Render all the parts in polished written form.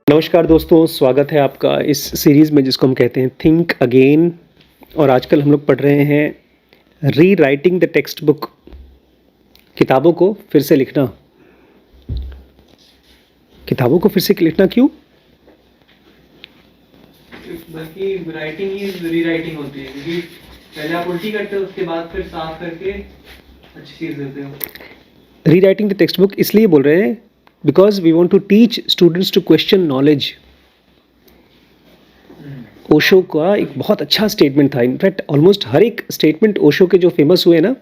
नमस्कार दोस्तों, स्वागत है आपका इस सीरीज़ में जिसको हम कहते हैं थिंक अगेन। और आजकल हम लोग पढ़ रहे हैं री राइटिंग द टेक्स्ट बुक, किताबों को फिर से लिखना। किताबों को फिर से लिखना क्यों? बल्कि राइटिंग ही री राइटिंग होती है, क्योंकि पहले आप उल्टी करते हो, उसके बाद फिर साफ करके अच्छी चीज़ देते हो। री राइटिंग द टेक्स्ट बुक इसलिए बोल रहे हैं because we want to teach students to question knowledge. Osho का एक बहुत अच्छा स्टेटमेंट था। इनफैक्ट ऑलमोस्ट हर एक स्टेटमेंट ओशो के जो फेमस हुए ना,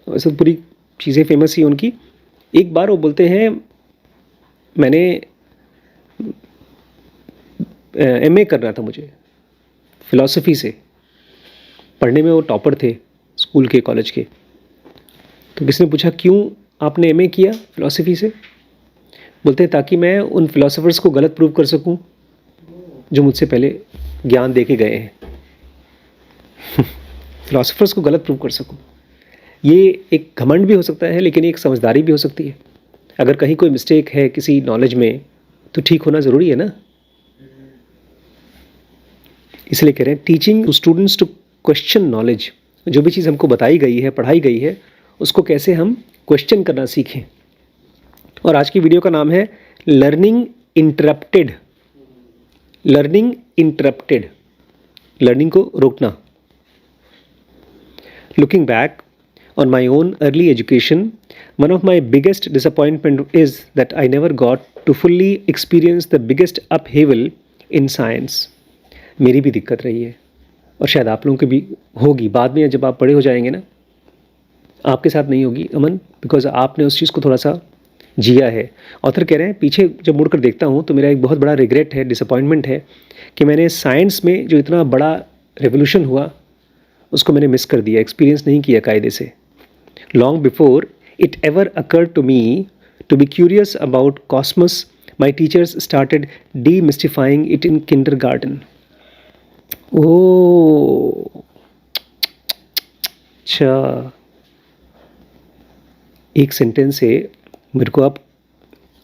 वैसे पूरी चीज़ें फेमस ही उनकी। एक बार वो बोलते हैं, मैंने एमए करना था मुझे फ़िलासफ़ी से, पढ़ने में वो टॉपर थे स्कूल के, कॉलेज के। तो किसी ने पूछा क्यों आपने एमए किया फ़िलासफ़ी से? बोलते हैं ताकि मैं उन फ़िलासफ़र्स को गलत प्रूव कर सकूं जो मुझसे पहले ज्ञान दे के गए हैं। फ़िलासफ़र्स को गलत प्रूव कर सकूं। ये एक घमंड भी हो सकता है, लेकिन एक समझदारी भी हो सकती है। अगर कहीं कोई मिस्टेक है किसी नॉलेज में तो ठीक होना ज़रूरी है ना। इसलिए कह रहे हैं teaching to students to question knowledge. जो भी चीज़ हमको बताई गई है, पढ़ाई गई है, उसको कैसे हम क्वेश्चन करना सीखें। और आज की वीडियो का नाम है learning interrupted. Learning interrupted, learning को रोकना। Looking back on my own early education, one of my biggest disappointment is that I never got to fully experience the biggest upheaval in science. मेरी भी दिक्कत रही है और शायद आप लोगों की भी होगी बाद में, जब आप बड़े हो जाएंगे ना। आपके साथ नहीं होगी अमन, बिकॉज आपने उस चीज़ को थोड़ा सा जिया है। ऑथर कह रहे हैं पीछे जब मुड़कर देखता हूँ तो मेरा एक बहुत बड़ा रिग्रेट है, डिसअपॉइंटमेंट है कि मैंने साइंस में जो इतना बड़ा रेवोल्यूशन हुआ उसको मैंने मिस कर दिया, एक्सपीरियंस नहीं किया कायदे से। Long before it ever occurred to me to be curious about cosmos, my teachers started demystifying it in kindergarten. Oh, अच्छा, एक सेंटेंस से मेरे को अब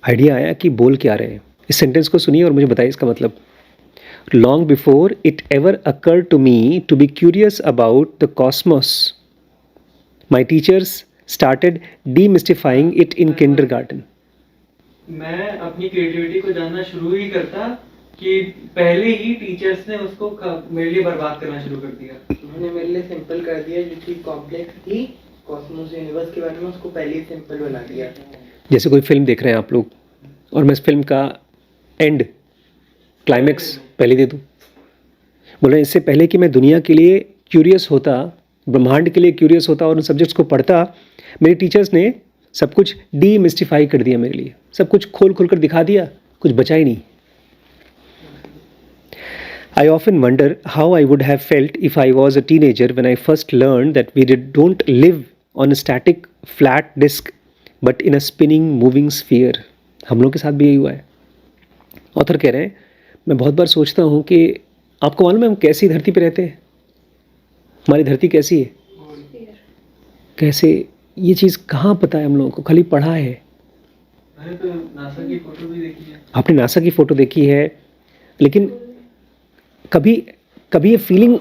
आइडिया आया कि बोल क्या रहे हैं। इस सेंटेंस को सुनिए और मुझे बताइए इसका मतलब। Long before it ever occurred to me to be curious about the cosmos, my teachers started demystifying it in kindergarten. मैं अपनी क्रिएटिविटी को जानना शुरू ही करता कि पहले ही टीचर्स ने उसको मेरे लिए बर्बाद करना शुरू कर दिया। उन्होंने मेरे लिए सिंपल कर दिया, जो चीज कॉम्प्लेक्स थी कॉस्मोस यूनिवर्स के बारे में, उसको पहले ही सिंपल बना दिया। जैसे कोई फिल्म देख रहे हैं आप लोग और मैं इस फिल्म का एंड क्लाइमेक्स पहले दे दूँ। बोल रहे हैं इससे पहले कि मैं दुनिया के लिए क्यूरियस होता, ब्रह्मांड के लिए क्यूरियस होता और उन सब्जेक्ट्स को पढ़ता, मेरे टीचर्स ने सब कुछ डीमिस्टिफाई कर दिया मेरे लिए। सब कुछ खोल खोल कर दिखा दिया, कुछ बचा ही नहीं। I often wonder how I would have felt if I was a teenager when I first learned that we don't live on a static flat disk but in a spinning moving sphere. हम लोग के साथ भी यही हुआ है। Author कह रहे हैं मैं बहुत बार सोचता हूँ कि आपको मालूम है हम कैसी धरती पे रहते हैं? हमारी धरती कैसी है? कैसे, ये चीज़ कहाँ पता है हम लोगों को? खाली पढ़ा है। मैंने तो नासा की फोटो भी देखी है। आपने नासा की फ़ोटो देखी है, लेकिन कभी कभी ये फीलिंग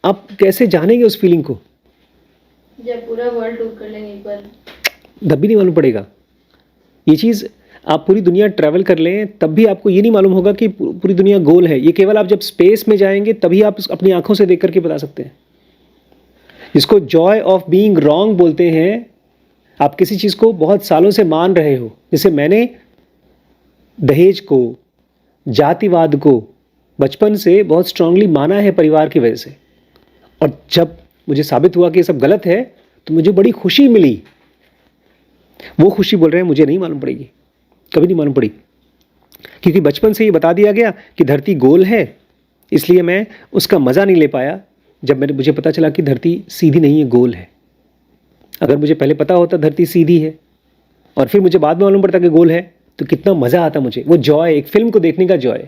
आप कैसे जानेंगे उस फीलिंग को? जब पूरा वर्ल्ड टूर कर लेंगे एक बार, तब भी नहीं मालूम पड़ेगा। ये चीज़ आप पूरी दुनिया ट्रैवल कर लें तब भी आपको ये नहीं मालूम होगा कि पूरी दुनिया गोल है। ये केवल आप जब स्पेस में जाएंगे तभी आप अपनी आंखों से देख करके बता सकते हैं। जिसको जॉय ऑफ बीइंग रॉन्ग बोलते हैं। आप किसी चीज़ को बहुत सालों से मान रहे हो, जैसे मैंने दहेज को, जातिवाद को बचपन से बहुत स्ट्रांगली माना है परिवार की वजह से, और जब मुझे साबित हुआ कि ये सब गलत है तो मुझे बड़ी खुशी मिली। वो खुशी बोल रहे हैं मुझे नहीं मालूम पड़ेगी, कभी नहीं मालूम पड़ी, क्योंकि बचपन से ये बता दिया गया कि धरती गोल है। इसलिए मैं उसका मज़ा नहीं ले पाया जब मुझे पता चला कि धरती सीधी नहीं है, गोल है। अगर मुझे पहले पता होता धरती सीधी है और फिर मुझे बाद में मालूम पड़ता कि गोल है, तो कितना मज़ा आता मुझे। वो जॉय, एक फिल्म को देखने का joy.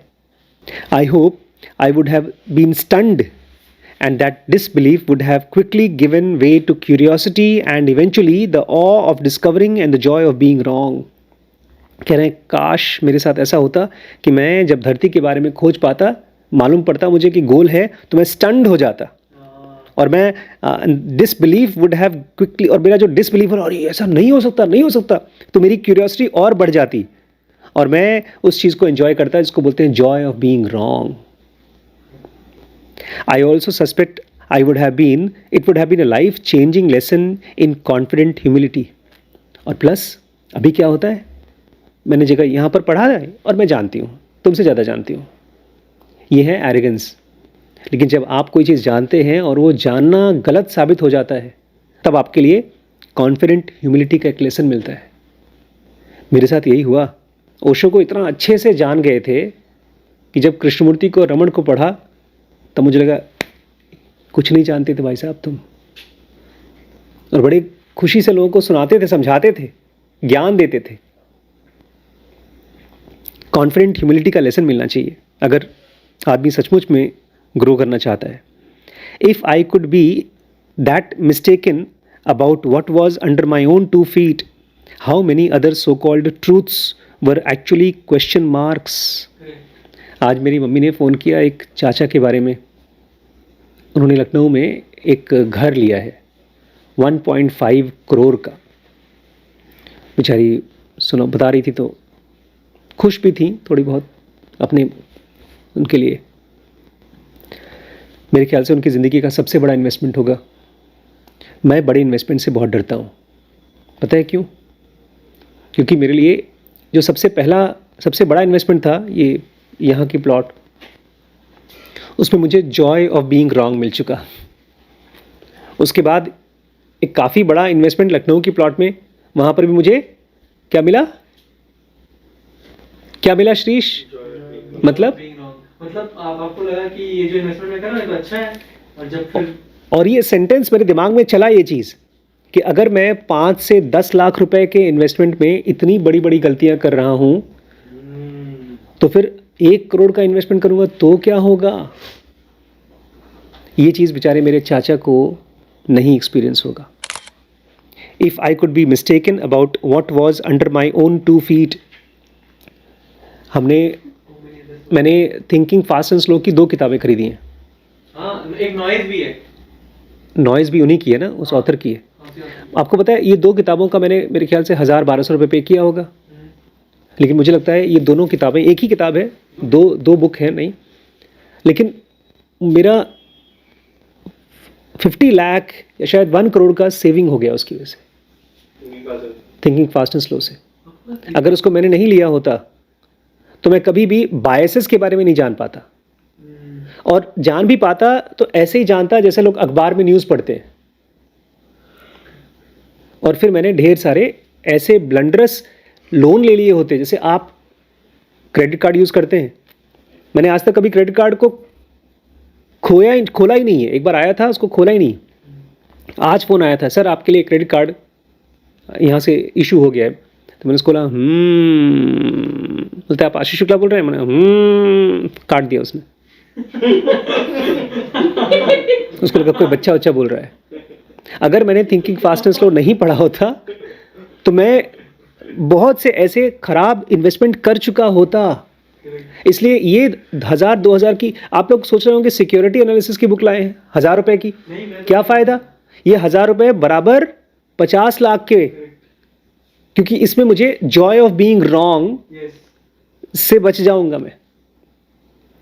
I hope I would have been stunned and that disbelief would have quickly given way to curiosity and eventually the awe of discovering and the joy of being wrong. कह रहे हैं काश मेरे साथ ऐसा होता कि मैं जब धरती के बारे में खोज पाता, मालूम पड़ता मुझे कि गोल है, तो मैं स्टन्ड हो जाता और मैं डिसबिलीफ वुड हैव क्विकली, और मेरा जो डिसबिलीफ है और ये ऐसा नहीं हो सकता, नहीं हो सकता, तो मेरी क्यूरियोसिटी और बढ़ जाती और मैं उस चीज़ को एंजॉय करता जिसको बोलते हैं Joy of being wrong. I also suspect I would have been, it would have been a life changing lesson in confident humility. और प्लस अभी क्या होता है, मैंने जगह यहाँ पर पढ़ा है और मैं जानती हूँ, तुमसे ज़्यादा जानती हूँ, ये है एरोगेंस. लेकिन जब आप कोई चीज़ जानते हैं और वो जानना गलत साबित हो जाता है, तब आपके लिए कॉन्फिडेंट ह्यूमिलिटी का एक लेसन मिलता है. मेरे साथ यही हुआ. ओशो को इतना अच्छे से जान गए थे कि जब कृष्णमूर्ति को, रमन को पढ़ा, तब मुझे लगा कुछ नहीं जानते थे भाई साहब तुम. और बड़ी खुशी से लोगों को सुनाते थे, समझाते थे, ज्ञान देते थे. कॉन्फिडेंट ह्यूमिलिटी का लेसन मिलना चाहिए अगर आदमी सचमुच में ग्रो करना चाहता है. If I could be that mistaken about what was under my own 2 feet, how many other so called truths were actually question marks. आज मेरी मम्मी ने फ़ोन किया एक चाचा के बारे में. उन्होंने लखनऊ में एक घर लिया है 1.5 करोड़ का. बेचारी सुनो बता रही थी तो खुश भी थी थोड़ी बहुत अपने उनके लिए. मेरे ख्याल से उनकी ज़िंदगी का सबसे बड़ा इन्वेस्टमेंट होगा. मैं बड़े इन्वेस्टमेंट से बहुत डरता हूँ. पता है क्यों? क्योंकि मेरे लिए जो सबसे बड़ा इन्वेस्टमेंट था ये यहाँ की प्लॉट, उसमें मुझे जॉय ऑफ बीइंग रॉन्ग मिल चुका. उसके बाद एक काफ़ी बड़ा इन्वेस्टमेंट लखनऊ की प्लॉट में, वहाँ पर भी मुझे क्या मिला? क्या मिला श्रीश? मतलब आपको लगा कि ये जो इन्वेस्टमेंट मैं कर रहा हूँ तो अच्छा है, और जब फिर और ये सेंटेंस मेरे दिमाग में चला ये चीज़ कि अगर मैं 5 से 10 लाख रुपए के इन्वेस्टमेंट में इतनी बड़ी बड़ी गलतियां कर रहा हूं, तो फिर 1 करोड़ का इन्वेस्टमेंट करूंगा तो क्या होगा? ये चीज़ बेचारे मेरे चाचा को नहीं एक्सपीरियंस होगा. If I could be mistaken about what was under my own 2 feet. मैंने थिंकिंग फास्ट एंड स्लो की 2 किताबें खरीदी हैं. हाँ, एक नॉइज भी है. नॉइज़ भी उन्हीं की है ना, उस ऑथर की है. आपको पता है ये 2 किताबों का मैंने मेरे ख्याल से 1000-1200 रुपये पे किया होगा. लेकिन मुझे लगता है ये दोनों किताबें, एक ही किताब है, दो बुक हैं नहीं, लेकिन मेरा 50 लाख या शायद 1 करोड़ का सेविंग हो गया उसकी वजह से, थिंकिंग फास्ट एंड स्लो से. अगर उसको मैंने नहीं लिया होता तो मैं कभी भी बायसेस के बारे में नहीं जान पाता, और जान भी पाता तो ऐसे ही जानता जैसे लोग अखबार में न्यूज़ पढ़ते हैं. और फिर मैंने ढेर सारे ऐसे ब्लंडरस लोन ले लिए होते, जैसे आप क्रेडिट कार्ड यूज़ करते हैं. मैंने आज तक कभी क्रेडिट कार्ड को खोला ही नहीं है. एक बार आया था, उसको खोला ही नहीं. आज फ़ोन आया था, सर आपके लिए क्रेडिट कार्ड यहाँ से इशू हो गया है. तो मैंने उसको बोला बोलते आप आशीष शुक्ला बोल रहे हैं. मैंने काट दिया उसने. उसको लगा कोई बच्चा बोल रहा है. अगर मैंने थिंकिंग फास्ट एंड स्लो नहीं पढ़ा होता तो मैं बहुत से ऐसे खराब इन्वेस्टमेंट कर चुका होता. इसलिए ये 1000-2000 की आप लोग सोच रहे होंगे सिक्योरिटी एनालिसिस की बुक लाए हैं 1000 रुपए की, क्या फ़ायदा? ये 1000 रुपए बराबर 50 लाख के, क्योंकि इसमें मुझे जॉय ऑफ बीइंग रॉन्ग से बच जाऊंगा. मैं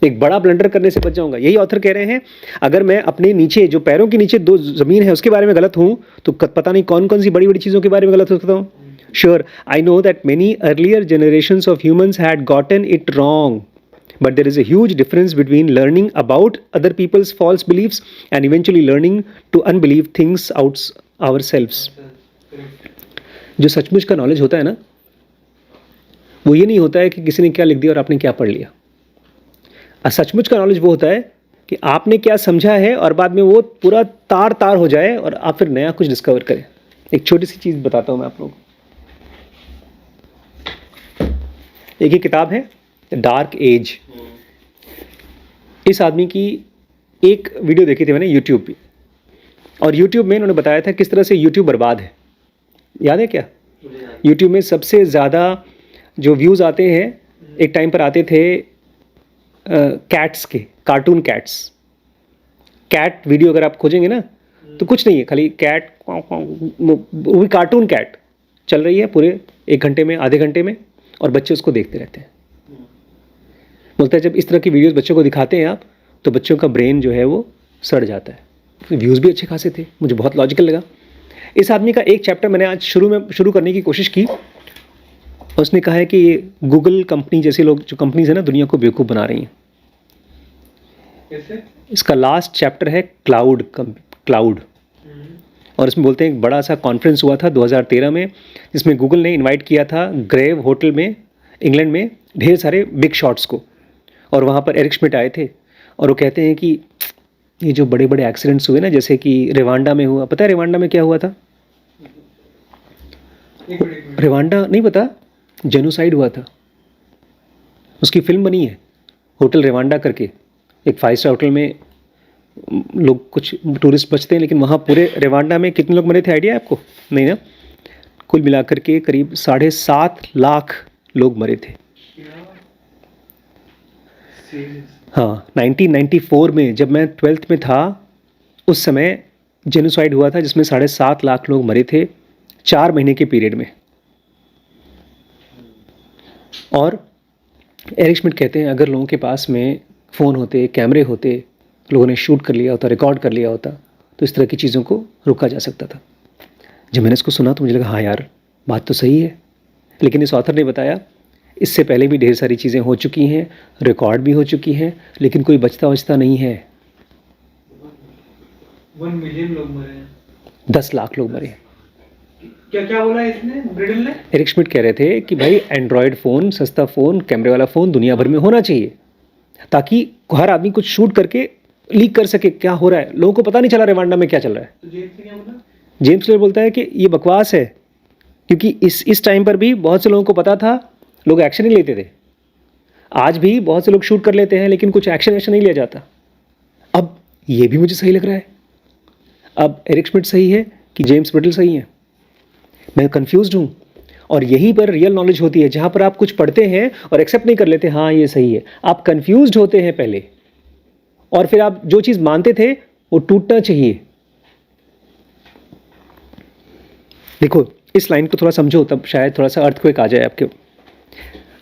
एक बड़ा ब्लंडर करने से बच जाऊंगा. यही ऑथर कह रहे हैं अगर मैं अपने नीचे जो पैरों के नीचे 2 ज़मीन है उसके बारे में गलत हूं तो पता नहीं कौन कौन सी बड़ी बड़ी चीज़ों के बारे में गलत हो सकता हूं. Sure, I know that many earlier generations of humans had gotten it wrong, but there is a huge difference between learning about other people's false beliefs and eventually learning to unbelieve things ourselves. जो सचमुच का knowledge होता है ना, वो ये नहीं होता है कि किसी ने क्या लिख दिया और आपने क्या पढ़ लिया. सचमुच का नॉलेज वो होता है कि आपने क्या समझा है और बाद में वो पूरा तार हो जाए और आप फिर नया कुछ डिस्कवर करें. एक छोटी सी चीज़ बताता हूँ मैं आप लोगों को. एक ही किताब है डार्क एज. इस आदमी की एक वीडियो देखी थी मैंने यूट्यूब पे, और यूट्यूब में इन्होंने बताया था किस तरह से यूट्यूब बर्बाद है. याद है क्या? यूट्यूब में सबसे ज़्यादा जो व्यूज़ आते हैं, एक टाइम पर आते थे कैट्स के, कार्टून कैट्स, कैट वीडियो अगर आप खोजेंगे ना तो कुछ नहीं है, खाली कैट, वो भी कार्टून कैट चल रही है पूरे 1 घंटे में, आधे घंटे में, और बच्चे उसको देखते रहते हैं। बोलता है जब इस तरह की वीडियोस बच्चों को दिखाते हैं आप, तो बच्चों का ब्रेन जो है वो सड़ जाता है। व्यूज़ भी अच्छे खासे थे, मुझे बहुत लॉजिकल लगा। इस आदमी का एक चैप्टर मैंने आज शुरू करने की कोशिश की। उसने कहा है कि ये गूगल कंपनी जैसे लोग, जो कंपनीज है ना, दुनिया को बेवकूफ़ बना रही हैं। कैसे? इसका लास्ट चैप्टर है क्लाउड, और इसमें बोलते हैं एक बड़ा सा कॉन्फ्रेंस हुआ था 2013 में, जिसमें गूगल ने इनवाइट किया था ग्रेव होटल में, इंग्लैंड में, ढेर सारे बिग शॉट्स को, और वहाँ पर एरिक श्मिड आए थे। और वो कहते हैं कि ये जो बड़े बड़े एक्सीडेंट्स हुए ना, जैसे कि रिवांडा में हुआ, पता है रिवांडा में क्या हुआ था? एक मिनट। रिवांडा नहीं पता? जेनोसाइड हुआ था। उसकी फिल्म बनी है, होटल रिवांडा करके, एक 5 स्टार होटल में लोग, कुछ टूरिस्ट बचते हैं, लेकिन वहाँ पूरे रिवांडा में कितने लोग मरे थे आइडिया है आपको? नहीं ना? कुल मिलाकर के करीब 7.5 लाख लोग मरे थे। हाँ, 1994 में जब मैं 12th में था, उस समय जेनोसाइड हुआ था, जिसमें 7.5 लाख लोग मरे थे 4 महीने के पीरियड में। और एरिक श्मिड कहते हैं अगर लोगों के पास में फ़ोन होते, कैमरे होते, लोगों ने शूट कर लिया होता, रिकॉर्ड कर लिया होता, तो इस तरह की चीज़ों को रोका जा सकता था। जब मैंने इसको सुना तो मुझे लगा हाँ यार, बात तो सही है। लेकिन इस ऑथर ने बताया इससे पहले भी ढेर सारी चीज़ें हो चुकी हैं, रिकॉर्ड भी हो चुकी हैं, लेकिन कोई बचता नहीं है। 1 मिलियन लोग मरे हैं। 10 लाख लोग मरे। क्या क्या बोला इसने, ब्रिडल ने? एरिक श्मिड कह रहे थे कि भाई एंड्रॉयड फ़ोन, सस्ता फ़ोन, कैमरे वाला फ़ोन दुनिया भर में होना चाहिए, ताकि हर आदमी कुछ शूट करके लीक कर सके क्या हो रहा है। लोगों को पता नहीं चला रिवांडा में क्या चल रहा है। तो जेम्स ने क्या बोला? जेम्स क्लियर बोलता है कि ये बकवास है, क्योंकि इस टाइम पर भी बहुत से लोगों को पता था, लोग एक्शन नहीं लेते थे। आज भी बहुत से लोग शूट कर लेते हैं, लेकिन कुछ एक्शन नहीं लिया जाता। अब ये भी मुझे सही लग रहा है। अब एरिक श्मिड सही है कि जेम्स ब्रिडल सही है? मैं कंफ्यूज्ड हूँ। और यहीं पर रियल नॉलेज होती है, जहाँ पर आप कुछ पढ़ते हैं और एक्सेप्ट नहीं कर लेते, हाँ ये सही है। आप कंफ्यूज्ड होते हैं पहले, और फिर आप जो चीज़ मानते थे वो टूटना चाहिए। देखो इस लाइन को थोड़ा समझो, तब शायद थोड़ा सा अर्थक्वेक आ जाए आपके।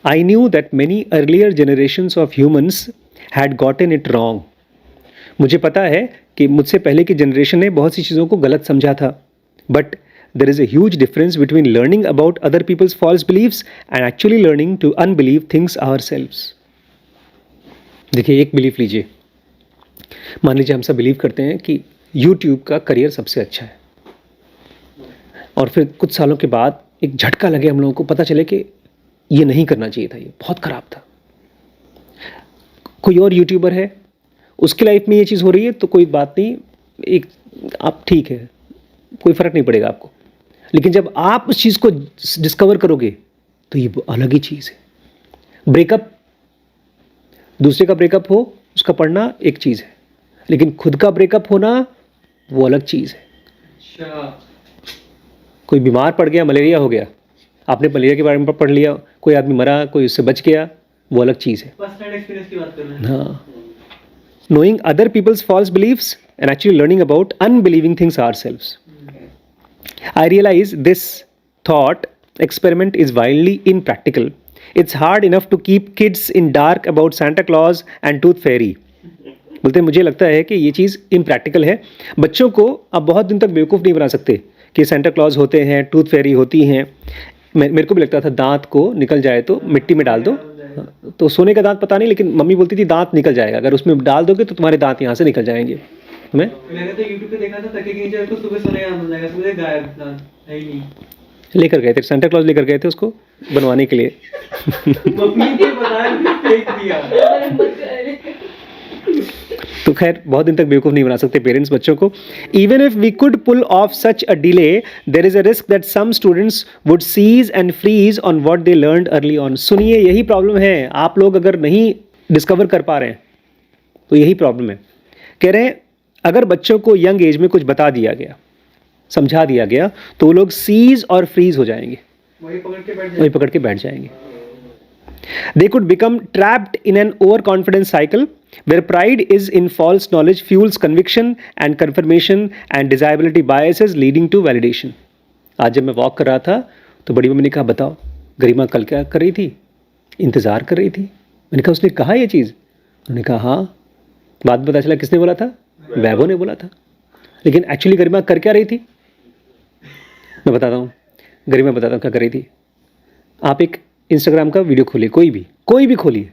I knew that many earlier generations of humans had gotten it wrong. मुझे पता है कि मुझसे पहले की जनरेशन ने बहुत सी चीज़ों को गलत समझा था। But there is a huge difference between learning about other people's false beliefs and actually learning to unbelieve things ourselves. देखिए एक बिलीफ लीजिए, मान लीजिए हम सब बिलीव करते हैं कि YouTube का करियर सबसे अच्छा है, और फिर कुछ सालों के बाद एक झटका लगे हम लोगों को, पता चले कि ये नहीं करना चाहिए था, ये बहुत ख़राब था। कोई और यूट्यूबर है, उसकी लाइफ में ये चीज़ हो रही है, तो कोई बात नहीं, एक आप ठीक है, कोई फ़र्क नहीं पड़ेगा आपको। लेकिन जब आप उस चीज़ को डिस्कवर करोगे तो ये अलग ही चीज़ है। ब्रेकअप, दूसरे का ब्रेकअप हो उसका पढ़ना एक चीज़ है, लेकिन खुद का ब्रेकअप होना वो अलग चीज़ है। अच्छा, कोई बीमार पड़ गया, मलेरिया हो गया, आपने मलेरिया के बारे में पढ़ लिया, कोई आदमी मरा, कोई उससे बच गया, वो अलग चीज़ है। पर्सनल एक्सपीरियंस की बात कर रहे हैं। हाँ, knowing other people's false beliefs and actually learning about unbelieving things ourselves. I realize this thought experiment is wildly impractical. It's hard enough to keep kids in dark about Santa Claus and Tooth Fairy. बोलते हैं मुझे लगता है कि ये चीज़ impractical है। बच्चों को आप बहुत दिन तक बेवकूफ़ नहीं बना सकते कि सेंटा क्लॉज होते हैं, टूथ फेरी होती हैं। मेरे को भी लगता था दांत को निकल जाए तो मिट्टी में डाल दो, तो सोने का दांत पता नहीं, लेकिन मम्मी बोलती थी दांत निकल जाएगा, अगर उसमें डाल दोगे तो तुम्हारे दांत यहाँ से निकल जाएंगे। मैंने तो YouTube पे देखा था, तकिए के नीचे तो सुबह सोने का बन जाएगा, सुबह गायब, दांत है ही नहीं। लेकर गए थे सेंटा क्लॉज, लेकर गए थे उसको बनवाने के लिए। मम्मी ने बताया, फेंक दिया। तो खैर बहुत दिन तक बेवकूफ़ नहीं बना सकते पेरेंट्स बच्चों को। Even if we could pull off such a delay, there is a risk that some students would seize and freeze on what they learned early on. सुनिए, यही प्रॉब्लम है, आप लोग अगर नहीं डिस्कवर कर पा रहे हैं तो यही प्रॉब्लम है। कह रहे हैं अगर बच्चों को यंग एज में कुछ बता दिया गया, समझा दिया गया, तो वो लोग सीज और फ्रीज हो जाएंगे, वही पकड़ के बैठ वही पकड़ के बैठ जाएंगे। They could become trapped in an overconfidence cycle where pride is in false knowledge fuels conviction and confirmation and desirability biases leading to validation. आज जब मैं वॉक कर रहा था तो बड़ी मम्मी ने कहा बताओ गरिमा कल क्या कर रही थी, इंतज़ार कर रही थी। मैंने कहा उसने कहा ये चीज़? उन्होंने कहा हाँ। बाद में पता चला किसने बोला था? वैभव ने बोला था। लेकिन एक्चुअली गरिमा कर क्या रही थी? मैं बताता हूँ, गरिमा बताता हूँ क्या कर रही थी। आप एक इंस्टाग्राम का वीडियो खोलिए, कोई भी खोलिए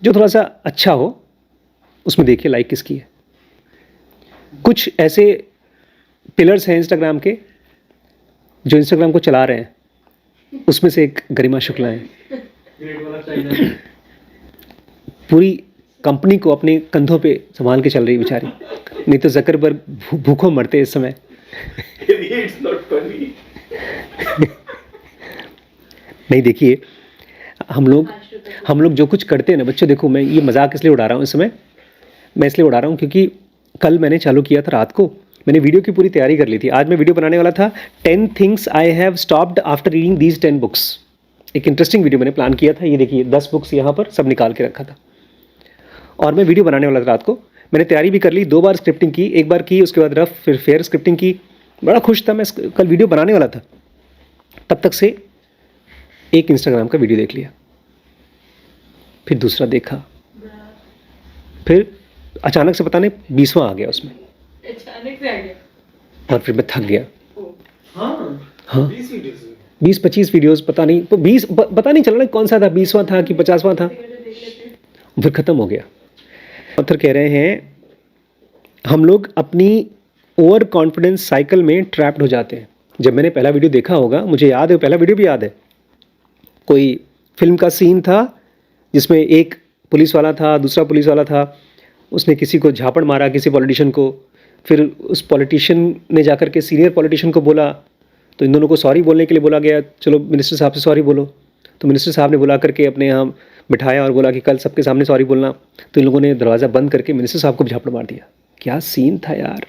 जो थोड़ा सा अच्छा हो, उसमें देखिए लाइक किसकी है। कुछ ऐसे पिलर्स हैं इंस्टाग्राम के जो इंस्टाग्राम को चला रहे हैं, उसमें से एक गरिमा शुक्ला है। ग्रेट वाला चाहिए। पूरी कंपनी को अपने कंधों पे संभाल के चल रही बेचारी, नहीं तो जकरबर्ग भूखों मरते इस समय। It's not funny. नहीं देखिए, हम लोग जो कुछ करते हैं ना बच्चों, देखो मैं ये मजाक इसलिए उड़ा रहा हूँ इस समय, मैं इसलिए उड़ा रहा हूँ क्योंकि कल मैंने चालू किया था रात को, मैंने वीडियो की पूरी तैयारी कर ली थी। आज मैं वीडियो बनाने वाला था 10 things I have stopped after reading these 10 books. एक इंटरेस्टिंग वीडियो मैंने प्लान किया था, ये देखिए 10 बुक्स यहाँ पर सब निकाल के रखा था और मैं वीडियो बनाने वाला था रात को। मैंने तैयारी भी कर ली, 2 बार स्क्रिप्टिंग की, एक बार की उसके बाद रफ फिर फेयर स्क्रिप्टिंग की। बड़ा खुश था मैं, कल वीडियो बनाने वाला था, तब तक से एक इंस्टाग्राम का वीडियो देख लिया, फिर दूसरा देखा, फिर अचानक से पता नहीं 20वां आ गया उसमें, अचानक से आ गया। और फिर मैं थक गया। हाँ 20 वीडियोस 20-25 वीडियोस, पता नहीं तो 20 पता नहीं चला ना कौन सा था, 20वां था कि 50वां था, फिर ख़त्म हो गया। ऑथर कह रहे हैं हम लोग अपनी ओवर कॉन्फिडेंस साइकिल में ट्रैप्ड हो जाते हैं। जब मैंने पहला वीडियो देखा होगा, मुझे याद है, पहला वीडियो भी याद है, कोई फिल्म का सीन था जिसमें एक पुलिस वाला था, दूसरा पुलिस वाला था, उसने किसी को झापड़ मारा, किसी पॉलिटिशियन को, फिर उस पॉलिटिशियन ने जाकर के सीनियर पॉलिटिशियन को बोला, तो इन दोनों को सॉरी बोलने के लिए बोला गया, चलो मिनिस्टर साहब से सॉरी बोलो। तो मिनिस्टर साहब ने बुला करके अपने यहाँ बिठाया और बोला कि कल सबके सामने सॉरी बोलना। तो इन लोगों ने दरवाज़ा बंद करके मिनिस्टर साहब को भी झापड़ मार दिया। क्या सीन था यार।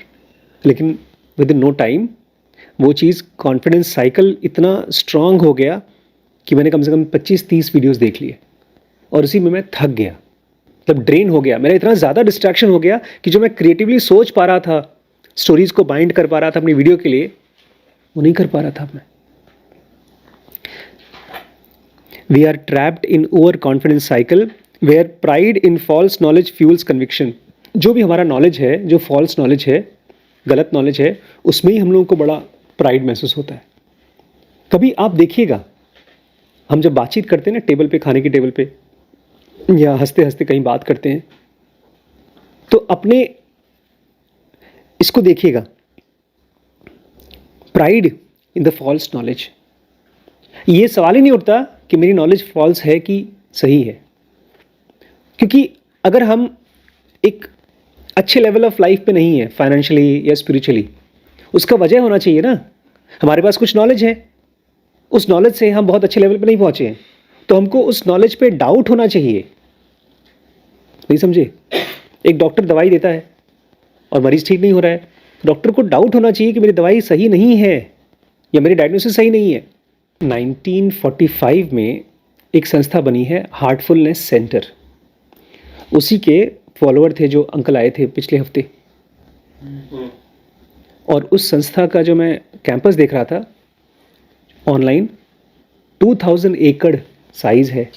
लेकिन विद इन नो टाइम वो चीज़, कॉन्फिडेंस साइकिल इतना स्ट्रांग हो गया कि मैंने कम से कम 25-30 वीडियोस देख लिए और उसी में मैं थक गया, मतलब ड्रेन हो गया। मेरा इतना ज़्यादा डिस्ट्रैक्शन हो गया कि जो मैं क्रिएटिवली सोच पा रहा था, स्टोरीज़ को बाइंड कर पा रहा था अपनी वीडियो के लिए, वो नहीं कर पा रहा था मैं। We are trapped in overconfidence cycle where pride in false knowledge fuels conviction. जो भी हमारा नॉलेज है, जो फॉल्स नॉलेज है, गलत नॉलेज है, उसमें ही हम लोगों को बड़ा प्राइड महसूस होता है। कभी आप देखिएगा, हम जब बातचीत करते हैं ना टेबल पे, खाने की टेबल पे, या हंसते हंसते कहीं बात करते हैं, तो अपने इसको देखिएगा, pride in the false knowledge. ये सवाल ही नहीं उठता कि मेरी नॉलेज फॉल्स है कि सही है, क्योंकि अगर हम एक अच्छे लेवल ऑफ लाइफ पे नहीं है, फाइनेंशियली या स्पिरिचुअली, उसका वजह होना चाहिए ना। हमारे पास कुछ नॉलेज है, उस नॉलेज से हम बहुत अच्छे लेवल पे नहीं पहुंचे हैं, तो हमको उस नॉलेज पे डाउट होना चाहिए। नहीं समझे? एक डॉक्टर दवाई देता है और मरीज ठीक नहीं हो रहा है, डॉक्टर को डाउट होना चाहिए कि मेरी दवाई सही नहीं है या मेरी डायग्नोसिस सही नहीं है। 1945 में एक संस्था बनी है, हार्टफुलनेस सेंटर। उसी के फॉलोअर थे जो अंकल आए थे पिछले हफ्ते, और उस संस्था का जो मैं कैंपस देख रहा था ऑनलाइन, 2000 एकड़ साइज है।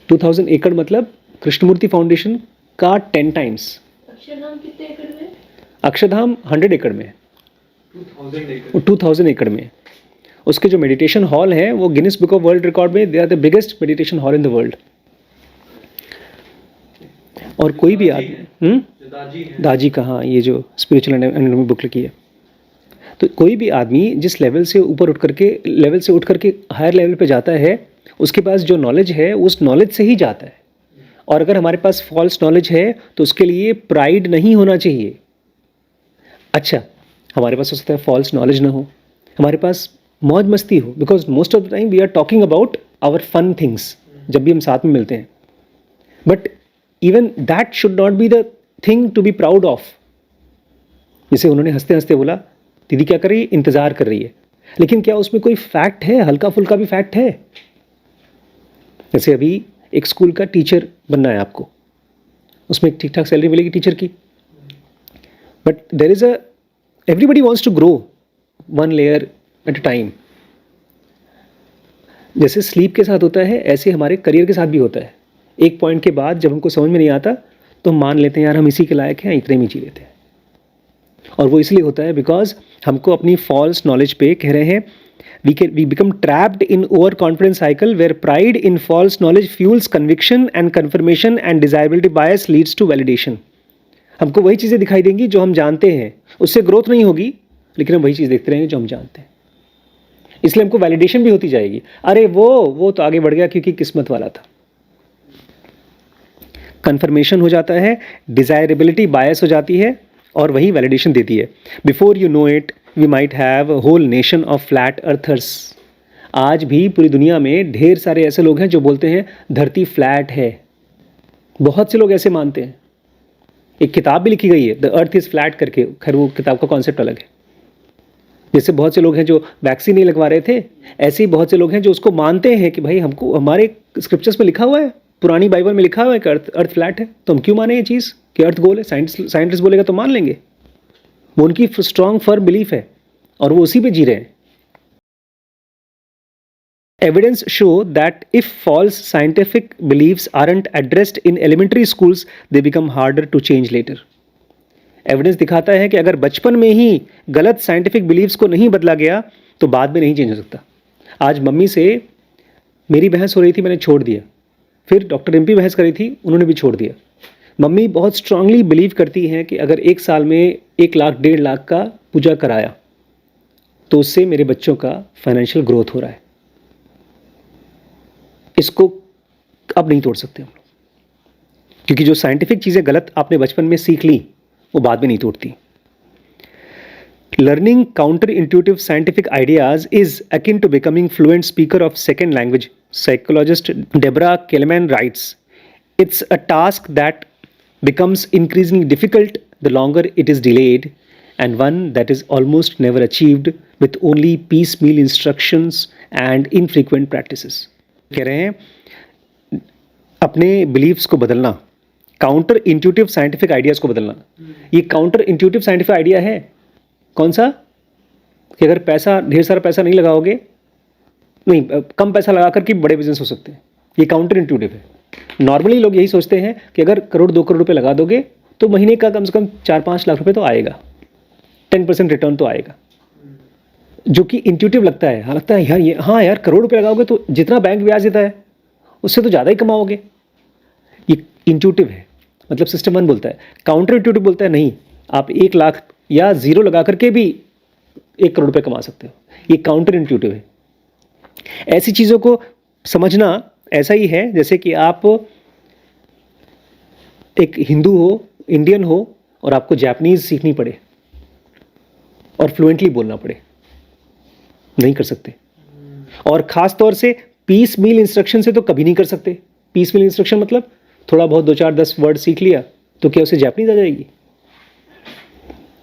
2000 एकड़ मतलब कृष्णमूर्ति फाउंडेशन का 10 टाइम्स। अक्षरधाम कितने एकड़ में? अक्षरधाम 100 एकड़ में, 2000 एकड़ में। उसके जो मेडिटेशन हॉल है वो Guinness book of world record में, they are the biggest meditation hall in the world. और कोई भी आदमी, दाजी का, हाँ, ये जो स्पिरिचुअल एनाटॉमी बुक लिखी है, तो कोई भी आदमी जिस लेवल से ऊपर उठ करके हायर लेवल पे जाता है, उसके पास जो नॉलेज है उस नॉलेज से ही जाता है। और अगर हमारे पास फॉल्स नॉलेज है तो उसके लिए प्राइड नहीं होना चाहिए। अच्छा, हमारे पास हो सकता है फॉल्स नॉलेज ना हो, हमारे पास मौज मस्ती हो, because most of the time we are talking about our fun things जब भी हम साथ में मिलते हैं। But even that should not be the thing to be proud of. जैसे उन्होंने हंसते हंसते बोला, दीदी क्या कर रही है? इंतजार कर रही है। लेकिन क्या उसमें कोई फैक्ट है? हल्का फुल्का भी फैक्ट है? जैसे अभी एक स्कूल का टीचर बनना है आपको, उसमें ठीक ठाक सैलरी मिलेगी टीचर की, but there is everybody wants to grow one layer at a time. जैसे स्लीप के साथ होता है, ऐसे हमारे करियर के साथ भी होता है। एक पॉइंट के बाद जब हमको समझ में नहीं आता तो हम मान लेते हैं यार हम इसी के लायक हैं, इतने में जी लेते हैं। और वो इसलिए होता है बिकॉज हमको अपनी फॉल्स नॉलेज पे कह रहे हैं we become trapped in overconfidence cycle where pride in false knowledge fuels conviction and confirmation and desirability bias leads to validation। हमको वही चीज़ें दिखाई देंगी जो हम जानते हैं, उससे ग्रोथ नहीं होगी, लेकिन हम वही चीज़ देखते रहेंगे जो हम जानते हैं, इसलिए हमको वैलिडेशन भी होती जाएगी। अरे वो तो आगे बढ़ गया क्योंकि किस्मत वाला था। कन्फर्मेशन हो जाता है, डिजायरेबिलिटी बायस हो जाती है और वही वैलिडेशन देती है। Before you know it we might have whole nation of flat earthers. आज भी पूरी दुनिया में ढेर सारे ऐसे लोग हैं जो बोलते हैं धरती फ्लैट है। बहुत से लोग ऐसे मानते हैं। एक किताब भी लिखी गई है द अर्थ इज़ फ्लैट करके, खैर वो किताब का कॉन्सेप्ट अलग है। जैसे बहुत से लोग हैं जो वैक्सीन नहीं लगवा रहे थे, ऐसे ही बहुत से लोग हैं जो उसको मानते हैं कि भाई हमको हमारे स्क्रिप्चर्स में लिखा हुआ है, पुरानी बाइबल में लिखा हुआ है कि अर्थ फ्लैट है, तो हम क्यों माने ये चीज़ कि अर्थ गोल है। साइंटिस्ट बोलेगा तो मान लेंगे। वो उनकी स्ट्रॉन्ग फर्म बिलीफ है और वो उसी पे जी रहे हैं। Evidence show that if false scientific beliefs aren't addressed in elementary schools, they become harder to change later। Evidence दिखाता है कि अगर बचपन में ही गलत साइंटिफिक बिलीव्स को नहीं बदला गया तो बाद में नहीं चेंज हो सकता। आज मम्मी से मेरी बहस हो रही थी, मैंने छोड़ दिया। फिर डॉक्टर एमपी बहस करी थी, उन्होंने भी छोड़ दिया। मम्मी बहुत स्ट्रांगली बिलीव करती हैं कि अगर एक साल में 1 लाख 1.5 लाख का पूजा कराया तो उससे मेरे बच्चों का फाइनेंशियल ग्रोथ हो रहा है। इसको अब नहीं तोड़ सकते हम लोग, क्योंकि जो साइंटिफिक चीज़ें गलत आपने बचपन में सीख ली वो बाद में नहीं तोड़ती। Learning counter intuitive scientific ideas is akin to becoming fluent speaker of second language. Psychologist Debra Kelman writes, it's a task that becomes increasingly difficult the longer it is delayed, and one that is almost never achieved with only piecemeal instructions and infrequent practices। कह रहे हैं अपने beliefs को बदलना, counter intuitive scientific ideas को बदलना। ये counter intuitive scientific idea है कौन सा, कि अगर पैसा ढेर सारा पैसा नहीं लगाओगे, नहीं कम पैसा लगा कर के बड़े बिजनेस हो सकते हैं, ये काउंटर इंट्यूटिव है। नॉर्मली लोग यही सोचते हैं कि अगर 1 करोड़ 2 करोड़ रुपए लगा दोगे तो महीने का कम से कम 4-5 लाख रुपए तो आएगा, 10% रिटर्न तो आएगा, जो कि इंट्यूटिव लगता है। हाँ लगता है यार ये, हाँ यार करोड़ रुपए लगाओगे तो जितना बैंक ब्याज देता है उससे तो ज़्यादा ही कमाओगे। ये इंट्यूटिव है, मतलब सिस्टम 1 बोलता है। काउंटर इंट्यूटिव बोलता है नहीं, आप 1 लाख या 0 लगा करके भी 1 करोड़ रुपए कमा सकते हो। ये काउंटर इंट्यूटिव है। ऐसी चीज़ों को समझना ऐसा ही है जैसे कि आप एक हिंदू हो, इंडियन हो और आपको जापानीज सीखनी पड़े और फ्लुएंटली बोलना पड़े, नहीं कर सकते। और ख़ास तौर से पीस मील इंस्ट्रक्शन से तो कभी नहीं कर सकते। पीस मील इंस्ट्रक्शन मतलब थोड़ा बहुत 2 4 10 वर्ड सीख लिया तो क्या उसे जापानीज आ जाएगी।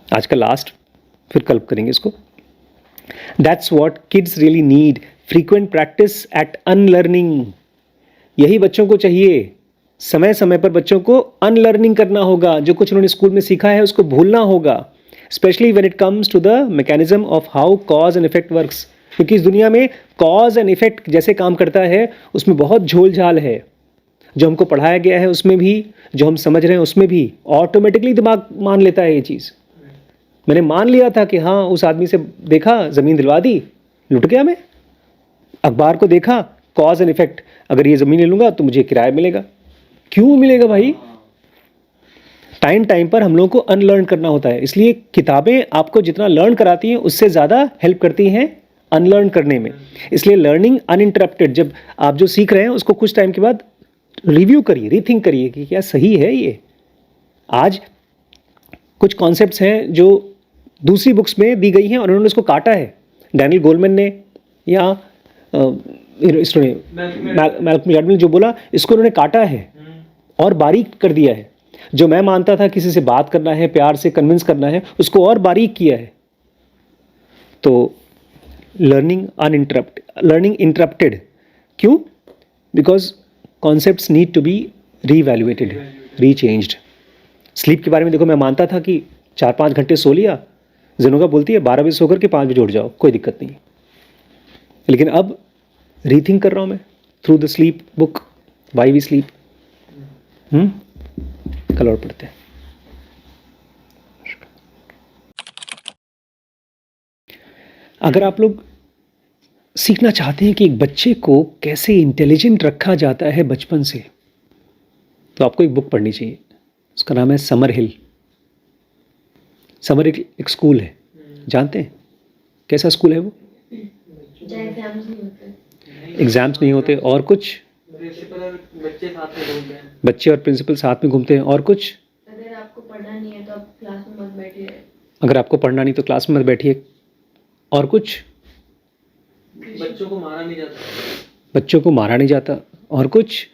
आज का लास्ट, फिर कल करेंगे इसको। That's what kids really need, frequent practice eight unlearning. यही बच्चों को चाहिए। समय समय पर बच्चों को अनलर्निंग करना होगा, जो कुछ उन्होंने स्कूल में सीखा है उसको भूलना होगा, specially when it comes to the mechanism of how cause and effect works. क्योंकि इस दुनिया में कॉज एंड इफेक्ट जैसे काम करता है उसमें बहुत झोल झाल है। जो हमको पढ़ाया गया है उसमें भी, जो हम समझ रहे हैं उसमें भी ऑटोमेटिकली दिमाग मान लेता है ये चीज़। मैंने मान लिया था कि हाँ उस आदमी से देखा, ज़मीन दिलवा दी, लुट गया मैं। अखबार को देखा, कॉज एंड इफेक्ट, अगर ये ज़मीन ले लूँगा तो मुझे किराया मिलेगा। क्यों मिलेगा भाई? टाइम टाइम पर हम लोगों को अनलर्न करना होता है। इसलिए किताबें आपको जितना लर्न कराती हैं उससे ज़्यादा हेल्प करती हैं अनलर्न करने में। इसलिए लर्निंग अनइंटरप्टेड, जब आप जो सीख रहे हैं उसको कुछ टाइम के बाद रिव्यू करिए, रीथिंक करिए कि क्या सही है ये। आज कुछ कॉन्सेप्ट्स हैं जो दूसरी बुक्स में दी गई हैं और उन्होंने उसको काटा है। डैनियल गोलमैन ने या इसने मैल्कम ग्लैडवेल ने जो बोला इसको उन्होंने काटा है और बारीक कर दिया है। जो मैं मानता था किसी से बात करना है, प्यार से कन्विंस करना है, उसको और बारीक किया है। तो लर्निंग इंटरप्टेड क्यों? Because concepts need to be reevaluated, rechanged. Sleep के बारे में देखो, मैं मानता था कि 4-5 घंटे सो लिया, जिनोगा बोलती है 12 बजे सो कर के 5 बजे उठ जाओ, कोई दिक्कत नहीं। लेकिन अब रीथिंक कर रहा हूँ मैं through the sleep book, why we sleep. कल और पढ़ते हैं। अगर आप लोग सीखना चाहते हैं कि एक बच्चे को कैसे इंटेलिजेंट रखा जाता है बचपन से, तो आपको एक बुक पढ़नी चाहिए। उसका नाम है समर हिल। समर एक स्कूल है, जानते हैं कैसा स्कूल है वो? जहाँ एग्जाम्स नहीं होते। एग्जाम्स नहीं होते, और कुछ? प्रिंसिपल और बच्चे साथ में घूमते हैं। बच्चे और प्रिंसिपल साथ में घूमते हैं, और कुछ? अगर आपको पढ़ना नहीं है तो आप क्लास में मत बैठिए। अगर आपको पढ़ना नहीं तो क्लास में मत बैठिए, और कुछ? बच्चों को मारा नहीं जाता। बच्चों को मारा नहीं जाता, और कुछ?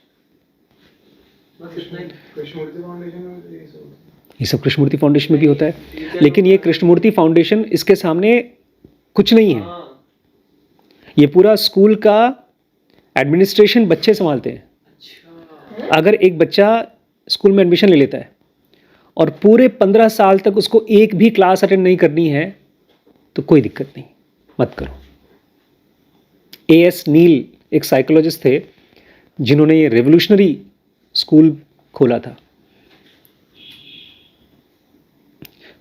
बस इतना ही। कृष्णमूर्ति फाउंडेशन में ये सब होता है। ये सब कृष्णमूर्ति फाउंडेशन में भी होता है, लेकिन ये कृष्णमूर्ति फाउंडेशन इसके सामने कुछ नहीं है। हाँ, ये पूरा स्कूल का एडमिनिस्ट्रेशन बच्चे संभालते हैं। अच्छा। अगर एक बच्चा स्कूल में एडमिशन ले लेता है और पूरे 15 साल तक उसको एक भी क्लास अटेंड नहीं करनी है, तो कोई दिक्कत नहीं, मत करो। A.S. नील एक साइकोलॉजिस्ट थे जिन्होंने ये रेवोल्यूशनरी स्कूल खोला था।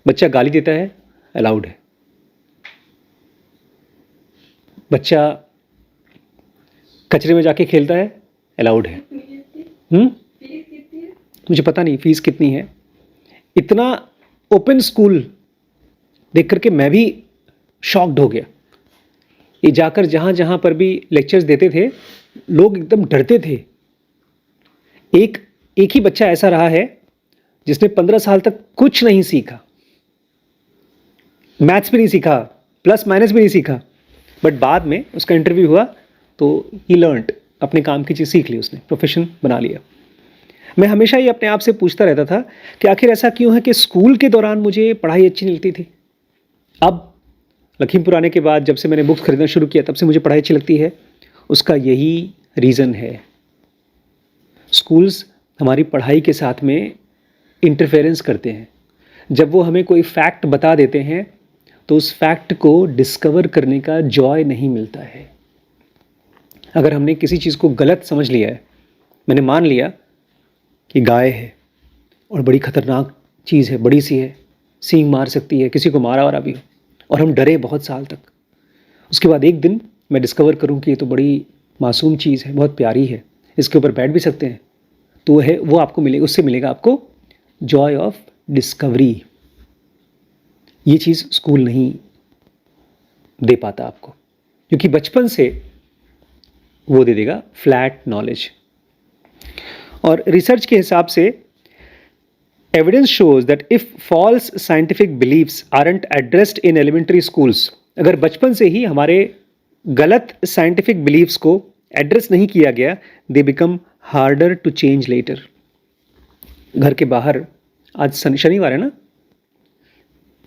बच्चा गाली देता है, अलाउड है। बच्चा कचरे में जाके खेलता है, अलाउड है। फीस कितनी है? मुझे पता नहीं फीस कितनी है। इतना ओपन स्कूल देख करके मैं भी शॉक्ड हो गया। ये जाकर जहाँ जहाँ पर भी लेक्चर्स देते थे, लोग एकदम डरते थे। एक ही बच्चा ऐसा रहा है जिसने 15 साल तक कुछ नहीं सीखा, मैथ्स भी नहीं सीखा, प्लस माइनस भी नहीं सीखा, बट बाद में उसका इंटरव्यू हुआ तो ही लर्नड, अपने काम की चीज़ सीख ली, उसने प्रोफेशन बना लिया। मैं हमेशा ही अपने आप से पूछता रहता था कि आखिर ऐसा क्यों है कि स्कूल के दौरान मुझे पढ़ाई अच्छी नहीं लगती थी। अब लखीमपुर आने के बाद जब से मैंने बुक्स खरीदना शुरू किया, तब से मुझे पढ़ाई अच्छी लगती है। उसका यही रीज़न है। स्कूल्स हमारी पढ़ाई के साथ में इंटरफेरेंस करते हैं। जब वो हमें कोई फैक्ट बता देते हैं तो उस फैक्ट को डिस्कवर करने का जॉय नहीं मिलता है। अगर हमने किसी चीज़ को गलत समझ लिया है, मैंने मान लिया कि गाय है और बड़ी खतरनाक चीज़ है, बड़ी सी है, सींग मार सकती है, किसी को मारा वारा भी हो, और हम डरे बहुत साल तक। उसके बाद एक दिन मैं डिस्कवर करूं कि ये तो बड़ी मासूम चीज़ है, बहुत प्यारी है, इसके ऊपर बैठ भी सकते हैं, तो वो आपको मिलेगा, उससे मिलेगा आपको जॉय ऑफ डिस्कवरी। ये चीज़ स्कूल नहीं दे पाता आपको, क्योंकि बचपन से वो दे देगा फ्लैट नॉलेज। और रिसर्च के हिसाब से evidence shows that if false scientific beliefs aren't addressed in elementary schools, अगर बचपन से ही हमारे गलत साइंटिफिक बिलीव्स को एड्रेस नहीं किया गया, they become harder to change later. घर के बाहर आज शनिवार है ना,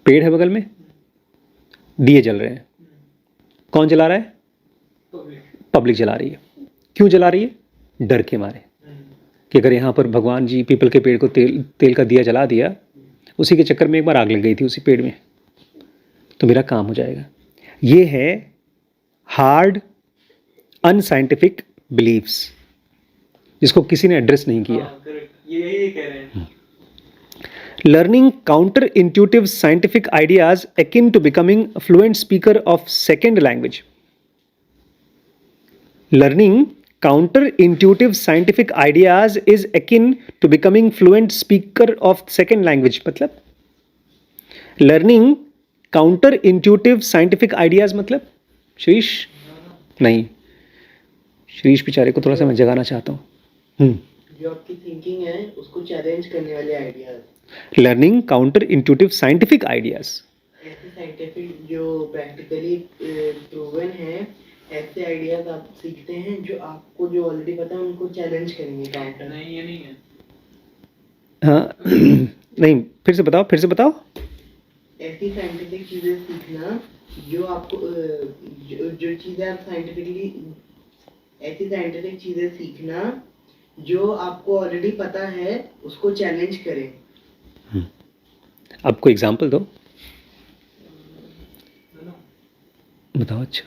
पेड़ है बगल में, दिए जल रहे हैं। कौन जला रहा है? पब्लिक जला रही है। क्यों जला रही है? डर के मारे कि अगर यहाँ पर भगवान जी पीपल के पेड़ को तेल का दिया जला दिया, उसी के चक्कर में एक बार आग लग गई थी उसी पेड़ में, तो मेरा काम हो जाएगा। ये है हार्ड अनसाइंटिफिक बिलीव्स, जिसको किसी ने एड्रेस नहीं किया। हाँ, correct। यही कह रहे हैं। Learning counter-intuitive scientific ideas akin to becoming a fluent speaker of second language. Learning counter-intuitive scientific ideas is akin to becoming fluent speaker of second language. मतलब learning counter-intuitive scientific ideas मतलब श्रीश नहीं, श्रीश बेचारे को थोड़ा सा मैं जगाना चाहता हूँ। जो आपकी थिंकिंग है उसको चैलेंज करने वाले ideas, learning counter intuitive scientific ideas, ऐसे साइंटिफिक जो प्रैक्टिकली प्रूवन है, ऐसे आइडियाज आप सीखते हैं जो आपको जो ऑलरेडी पता है उनको चैलेंज करेंगे, काउंटर। नहीं, ये नहीं है। हाँ नहीं, फिर से बताओ। ऐसी साइंटिफिक चीजें सीखना जो आपको जो चीजें आप साइंटिफिकली ऐसी साइंटिफिक चीजें सीखना जो आपको ऑलरेडी पता है, उसको चैलेंज करें। अब कोई एग्जांपल दो, है ना? बताओ। अच्छा,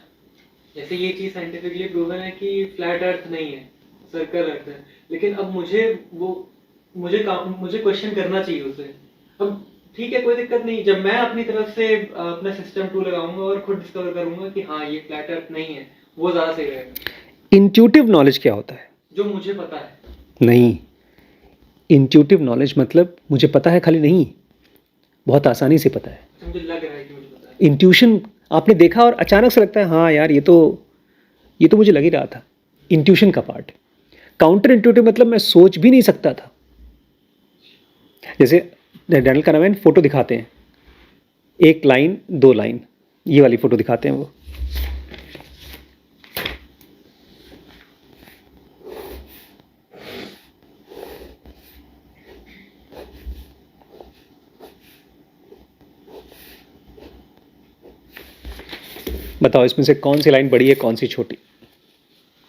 जैसे ये चीज साइंटिफिकली प्रूवन है कि फ्लैट अर्थ नहीं है, सर्कल अर्थ है, लेकिन अब मुझे क्वेश्चन करना चाहिए उसे। अब ठीक है, कोई दिक्कत नहीं, जब मैं अपनी तरफ से अपना सिस्टम टू लगाऊंगा और खुद डिस्कवर करूंगा कि हाँ ये फ्लैट अर्थ नहीं है, वो ज्यादा सही रहेगा। इंट्यूटिव नॉलेज क्या होता है? जो मुझे पता है। नहीं, इंट्यूटिव नॉलेज मतलब मुझे पता है खाली नहीं, बहुत आसानी से पता है। मुझे लग रहा है कि मुझे पता है। इंट्यूशन आपने देखा और अचानक से लगता है हाँ यार ये तो मुझे लग ही रहा था। इंट्यूशन का पार्ट। काउंटर इंट्यूटिव मतलब मैं सोच भी नहीं सकता था। जैसे डैनियल kahneman फोटो दिखाते हैं, एक लाइन दो लाइन, ये वाली फोटो दिखाते हैं वो। बताओ इसमें से कौन सी लाइन बड़ी है, कौन सी छोटी?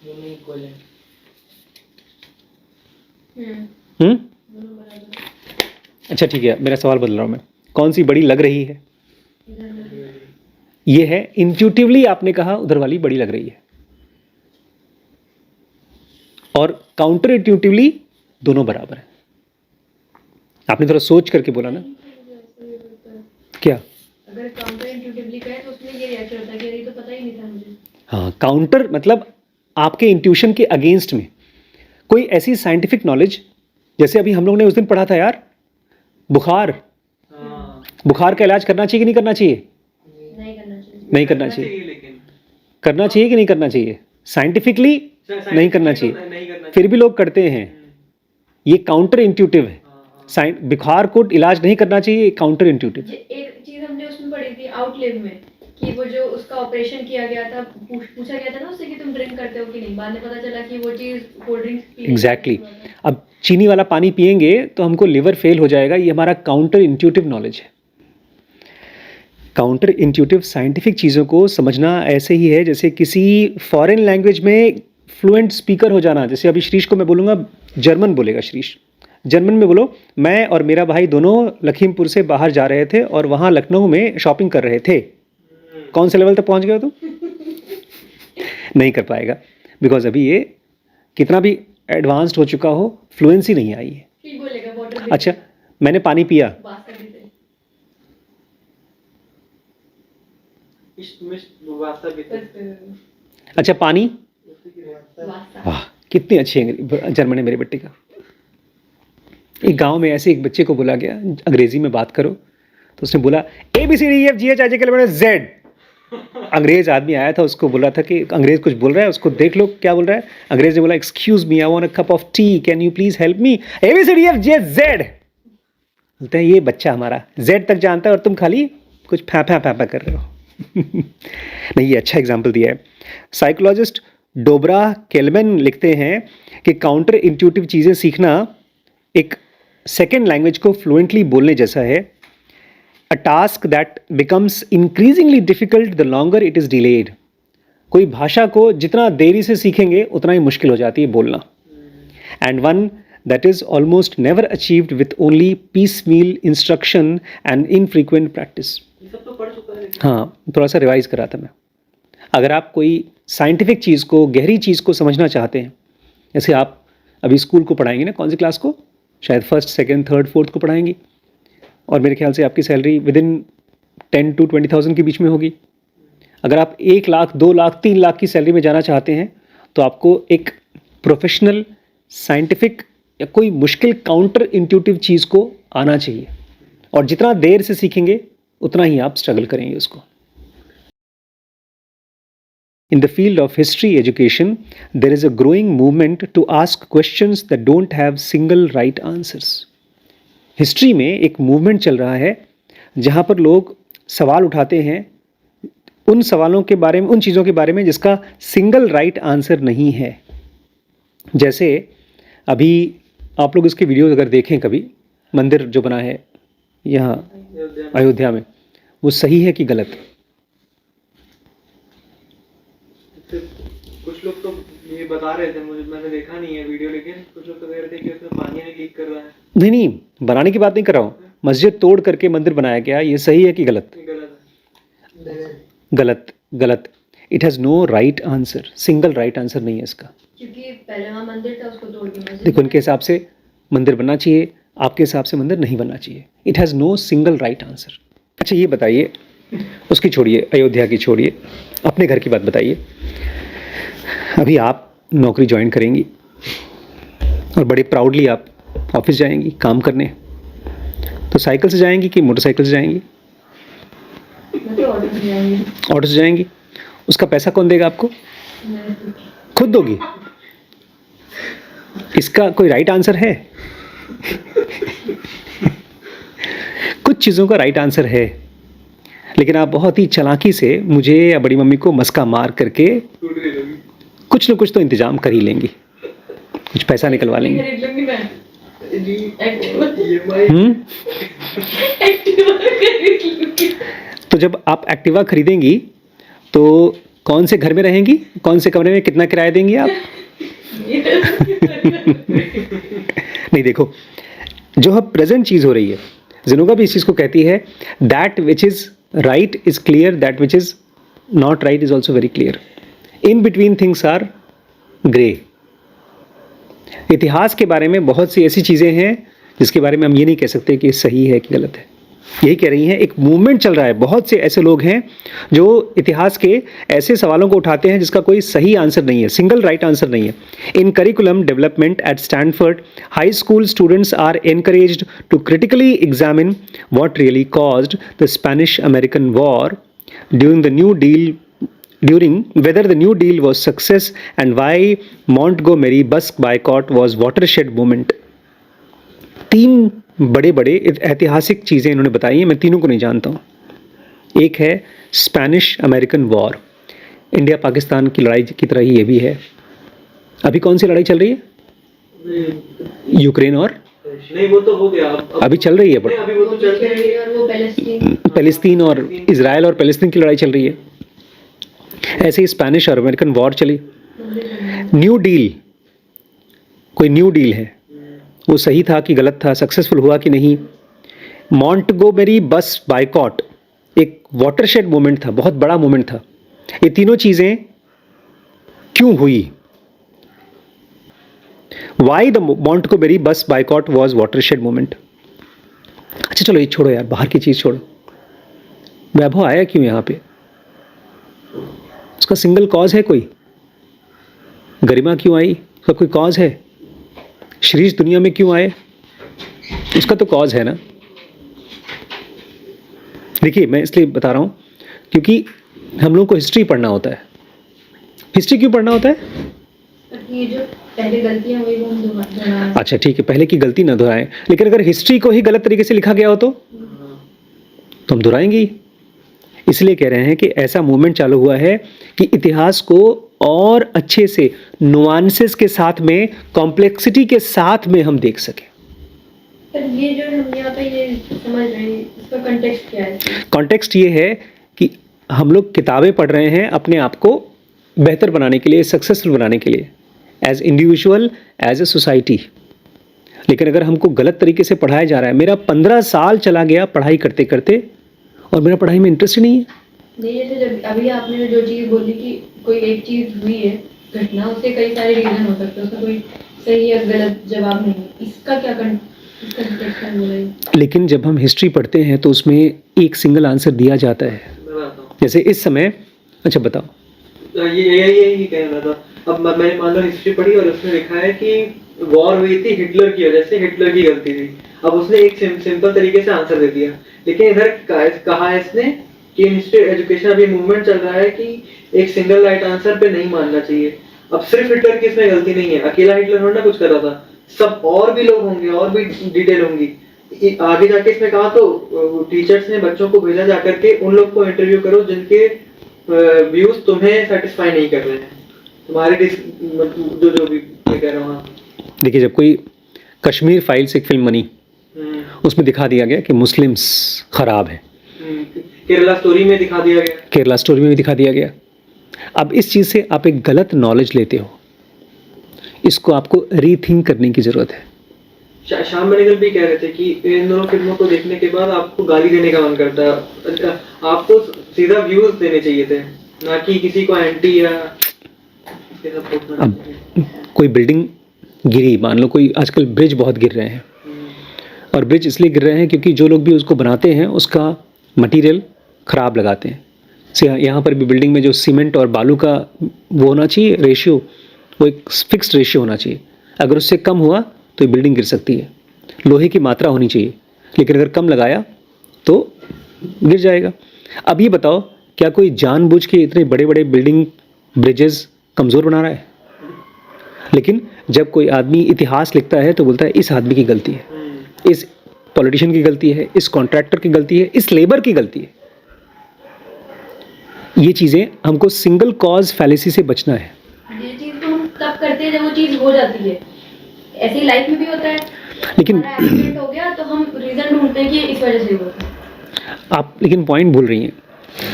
दोनों इक्वल है। दोनों बराबर। अच्छा ठीक है, मेरा सवाल बदल रहा हूँ मैं। कौन सी बड़ी लग रही है? इधर वाली। ये है इंट्यूटिवली आपने कहा उधर वाली बड़ी लग रही है, और काउंटर इंट्यूटिवली दोनों बराबर है। आपने थोड़ा सोच करके बोला ना। क्या? अगर काउंटर इंट्यूटिवली कहे तो उसमें ये रिएक्शन होता है कि ये तो पता ही नहीं था मुझे। हाँ, काउंटर मतलब आपके इंट्यूशन के अगेंस्ट में कोई ऐसी साइंटिफिक नॉलेज, जैसे अभी हम लोग ने उस दिन पढ़ा था यार, बुखार। हाँ, बुखार का इलाज करना चाहिए कि नहीं करना चाहिए? नहीं करना चाहिए। नहीं करना चाहिए। लेकिन करना चाहिए कि नहीं करना चाहिए? साइंटिफिकली नहीं करना चाहिए, नहीं करना फिर भी लोग करते हैं। ये काउंटर इंट्यूटिव है। बुखार को इलाज नहीं करना चाहिए, काउंटर इंट्यूटिव। ये एक चीज हमने उसमें पढ़ी थी आउटलिव में, कि वो जो उसका ऑपरेशन किया गया था, पूछा गया था ना उससे कि तुम ड्रिंक करते हो कि नहीं। बाद में पता चला कि वो चीज कोल्ड ड्रिंक्स एग्जैक्टली। अब चीनी वाला पानी पिएंगे तो हमको लिवर फेल हो जाएगा। ये हमारा काउंटर इंट्यूटिव नॉलेज है। काउंटर इंट्यूटिव साइंटिफिक चीज़ों को समझना ऐसे ही है जैसे किसी फॉरेन लैंग्वेज में फ्लुएंट स्पीकर हो जाना। जैसे अभी श्रीश को मैं बोलूँगा, जर्मन बोलेगा श्रीश, जर्मन में बोलो, मैं और मेरा भाई दोनों लखीमपुर से बाहर जा रहे थे और वहाँ लखनऊ में शॉपिंग कर रहे थे। कौन से लेवल तक पहुँच गए हो तुम? नहीं कर पाएगा, बिकॉज अभी ये कितना भी एडवांस्ड हो चुका हो, फ्लुएंसी नहीं आई है। ठीक बोलेगा वाटर। अच्छा, मैंने पानी पिया। बात कर रही थी। अच्छा, पानी। वास्ता। वाह, कितनी अच्छी जर्मन है मेरे बेटे का। एक गांव में ऐसे एक बच्चे को बोला गया अंग्रेजी में बात करो, तो उसने बोला ABCDEFGHIJK अंग्रेज आदमी आया था, उसको बोला था कि अंग्रेज कुछ बोल रहा है, उसको देख लो क्या बोल रहा है। अंग्रेज ने बोला excuse me, I want a cup of T, can you please help me? ABCDEFGHZ। बोलते हैं ये बच्चा हमारा Z तक जानता है और तुम खाली कुछ फैफा कर रहे हो। नहीं, ये अच्छा एग्जाम्पल दिया है। साइकोलॉजिस्ट डोब्रा केलमैन लिखते हैं कि काउंटर इंट्यूटिव चीज़ें सीखना एक सेकेंड लैंग्वेज को फ्लुएंटली बोलने जैसा है। अ task that becomes increasingly difficult the longer it is delayed. कोई भाषा को जितना देरी से सीखेंगे उतना ही मुश्किल हो जाती है बोलना। And one that is almost never achieved with only piecemeal instruction and infrequent practice. ये सब तो पढ़ चुका है। हाँ, थोड़ा सा रिवाइज करा था मैं। अगर आप कोई साइंटिफिक चीज़ को, गहरी चीज़ को समझना चाहते हैं, जैसे आप अभी स्कूल को पढ़ाएंगे ना, कौन सी क्लास को? शायद फर्स्ट, सेकंड, थर्ड, फोर्थ को पढ़ाएंगी, और मेरे ख्याल से आपकी सैलरी विद इन 10 to 20,000 के बीच में होगी। अगर आप 1 लाख, 2 लाख, 3 लाख की सैलरी में जाना चाहते हैं तो आपको एक प्रोफेशनल, साइंटिफिक या कोई मुश्किल काउंटर इंट्यूटिव चीज़ को आना चाहिए, और जितना देर से सीखेंगे उतना ही आप स्ट्रगल करेंगे उसको। In the field of history education, there is a growing movement to ask questions that don't have single right answers. History में एक मूवमेंट चल रहा है जहाँ पर लोग सवाल उठाते हैं उन सवालों के बारे में, उन चीज़ों के बारे में जिसका सिंगल राइट आंसर नहीं है। जैसे अभी आप लोग इसके वीडियोज़ अगर देखें कभी, मंदिर जो बना है यहाँ अयोध्या में, वो सही है कि गलत? कुछ लोग तो ये बता रहे थे, मुझे मैंने देखा नहीं है वीडियो, लेकिन कुछ लोग तो कह रहे थे कि उसमें पानी लीक कर रहा है। नहीं नहीं, बनाने की बात नहीं कर रहा हूँ, मस्जिद तोड़ करके मंदिर बनाया गया, ये सही है कि गलत? ये गलत है। गलत गलत। It has no right answer, single right answer नहीं है इसका। क्योंकि पहले वहाँ मंदिर था, उसको तोड़ के मस्जिद देखो, उनके हिसाब से मंदिर बनना चाहिए, आपके हिसाब से मंदिर नहीं बनना चाहिए। It has no single right answer. अच्छा ये बताइए, उसकी छोड़िए, अयोध्या की छोड़िए, अपने घर की बात बताइए। अभी आप नौकरी ज्वाइन करेंगी और बड़े प्राउडली आप ऑफिस जाएंगी काम करने, तो साइकिल से जाएंगी कि मोटरसाइकिल से जाएंगी? में तो ऑर्डर नहीं आएंगे। ऑटो से जाएंगी। उसका पैसा कौन देगा आपको? मैं खुद दोगी? इसका कोई राइट आंसर है? कुछ चीज़ों का राइट आंसर है, लेकिन आप बहुत ही चालाकी से मुझे या बड़ी मम्मी को मस्का मार करके कुछ न कुछ तो इंतजाम कर ही लेंगी, कुछ पैसा निकलवा लेंगी। खरीद लूंगी मैं। हम्म। खरीद लूंगी। तो जब आप एक्टिवा खरीदेंगी तो कौन से घर में रहेंगी, कौन से कमरे में, कितना किराया देंगी आप? नहीं देखो, जो अब प्रेजेंट चीज़ हो रही है, जिनोगा भी इस चीज़ को कहती है, that which is right is clear, that which is not right is also very clear, in between things are grey. इतिहास के बारे में बहुत सी ऐसी चीज़ें हैं जिसके बारे में हम ये नहीं कह सकते कि सही है कि गलत है। यही कह रही हैं, एक मूवमेंट चल रहा है, बहुत से ऐसे लोग हैं जो इतिहास के ऐसे सवालों को उठाते हैं जिसका कोई सही आंसर नहीं है, सिंगल राइट आंसर नहीं है। In curriculum development at Stanford high school, students are encouraged to critically examine what really caused the Spanish American war during whether the New Deal was success and why Montgomery bus boycott was watershed moment। तीन बड़े बड़े ऐतिहासिक चीज़ें इन्होंने बताई हैं, मैं तीनों को नहीं जानता हूँ। एक है Spanish American war, India Pakistan की लड़ाई की तरह ही ये भी है। अभी कौन सी लड़ाई चल रही है? यूक्रेन और नहीं, वो तो हो गया, अभी चल रही है, नहीं, अभी वो तो चल रही है। और वो पैलेस्टीन पैलेस्तीन और इजराइल और पैलेस्तीन की लड़ाई चल रही है। ऐसे ही स्पेनिश और अमेरिकन वॉर चली। न्यू डील, कोई न्यू डील है, वो सही था कि गलत था, सक्सेसफुल हुआ कि नहीं? मॉन्टगोमेरी बस बायकॉट एक वाटरशेड मोमेंट था, बहुत बड़ा मोमेंट था। ये तीनों चीज़ें क्यों हुई? वाई द मॉन्टगोमेरी बस बायकॉट वॉज वाटरशेड मोमेंट। अच्छा चलो ये छोड़ो यार, बाहर की चीज़ छोड़ो। वैभव आया क्यों यहाँ पे? उसका सिंगल कॉज है कोई? गरिमा क्यों आई? उसका कोई कॉज है? श्रीज दुनिया में क्यों आए? उसका तो कॉज है ना। देखिए मैं इसलिए बता रहा हूँ क्योंकि हम लोगों को हिस्ट्री पढ़ना होता है। हिस्ट्री क्यों पढ़ना होता है? ये जो पहले गलतियां हुई वो हम दोबारा। अच्छा ठीक है, पहले की गलती ना दोहराएं, लेकिन अगर हिस्ट्री को ही गलत तरीके से लिखा गया हो तो हम दोहराएंगे ही। इसलिए कह रहे हैं कि ऐसा मूवमेंट चालू हुआ है कि इतिहास को और अच्छे से नुआंसेस के साथ में, कॉम्प्लेक्सिटी के साथ में हम देख सकें। पर ये जो हम यहाँ पे ये समझ रहे हैं, इसका कॉन्टेक्स्ट क्या है? कॉन्टेक्स्ट ये है कि हम लोग किताबें पढ़ रहे हैं अपने आप को बेहतर बनाने के लिए, सक्सेसफुल बनाने के लिए, as individual, as a society. लेकिन अगर हमको गलत तरीके से पढ़ाया जा रहा है, मेरा 15 साल चला गया पढ़ाई करते करते और मेरा पढ़ाई में इंटरेस्ट ही नहीं है। नहीं, जैसे जब अभी आपने जो चीज़ बोली कि कोई एक चीज़ हुई है घटना, उससे कई सारे रीजन हो सकते हैं, उसका कोई सही या गलत जवाब नहीं है। इसका क्या कॉन्टेक्स्ट है बोला? लेकिन जब हम हिस्ट्री पढ़ते हैं तो उसमें एक सिंगल आंसर दिया जाता है। मैं बताता हूँ। जैसे इस समय, अच्छा बताओ। यही कह रहा था। अब मैंने मान लो हिस्ट्री पढ़ी और उसमें लिखा है कि वॉर हुई थी हिटलर की वजह से, हिटलर की गलती थी। अब उसने एक सिंपल तरीके से आंसर दे दिया, लेकिन इधर कहा है इसने कि हिस्ट्री एजुकेशन अभी मूवमेंट चल रहा है कि एक सिंगल राइट आंसर पे नहीं मानना चाहिए। अब सिर्फ हिटलर की इसमें गलती नहीं है, अकेला हिटलर थोड़ा ना कुछ कर रहा था, सब और भी लोग होंगे, और भी डिटेल होंगी। आगे जाके इसमें कहा तो टीचर्स ने बच्चों को भेजा जाकर के उन लोग को इंटरव्यू करो जिनके व्यूज तुम्हें सेटिस्फाई नहीं कर रहे हैं, तुम्हारे जो भी मैं कह रहा हूँ। देखिए जब कोई कश्मीर फाइल्स एक फिल्म बनी, उसमें दिखा दिया गया कि मुस्लिम्स खराब हैं। केरला स्टोरी में दिखा दिया गया। केरला स्टोरी में भी दिखा दिया गया। अब इस चीज़ से आप एक गलत नॉलेज लेते हो, इसको आपको रीथिंक करने की ज़रूरत है। श्याम बेनेगल भी कह रहे थे कि इन दोनों फिल्मों को देखने के बाद आपको गाली देने का मन करता है, आपको सीधा व्यूज देने चाहिए थे, ना कि किसी को एंटी या इसके सपोर्ट में। अब कोई बिल्डिंग गिरी, मान लो कोई, आजकल ब्रिज बहुत गिर रहे हैं, और ब्रिज इसलिए गिर रहे हैं क्योंकि जो लोग भी उसको बनाते हैं उसका मटेरियल ख़राब लगाते हैं। से यहाँ पर भी बिल्डिंग में जो सीमेंट और बालू का वो होना चाहिए रेशियो, वो एक फिक्स्ड रेशियो होना चाहिए। अगर उससे कम हुआ तो ये बिल्डिंग गिर सकती है। लोहे की मात्रा होनी चाहिए, लेकिन अगर कम लगाया तो गिर जाएगा। अब ये बताओ, क्या कोई जानबूझ के इतने बड़े बड़े बिल्डिंग ब्रिजेस कमज़ोर बना रहा है? लेकिन जब कोई आदमी इतिहास लिखता है तो बोलता है इस आदमी की गलती है, इस पॉलिटिशियन की गलती है, इस कॉन्ट्रैक्टर की गलती है, इस लेबर की गलती है। ये चीज़ें हमको सिंगल कॉज फैलेसी से बचना है। ये चीज तो हम तब करते हैं जब वो चीज हो जाती है। ऐसे ही लाइफ में भी होता है, लेकिन एक्सीडेंट हो गया तो हम रीजन ढूंढते हैं कि इस वजह से हुआ था। आप लेकिन पॉइंट भूल रही हैं।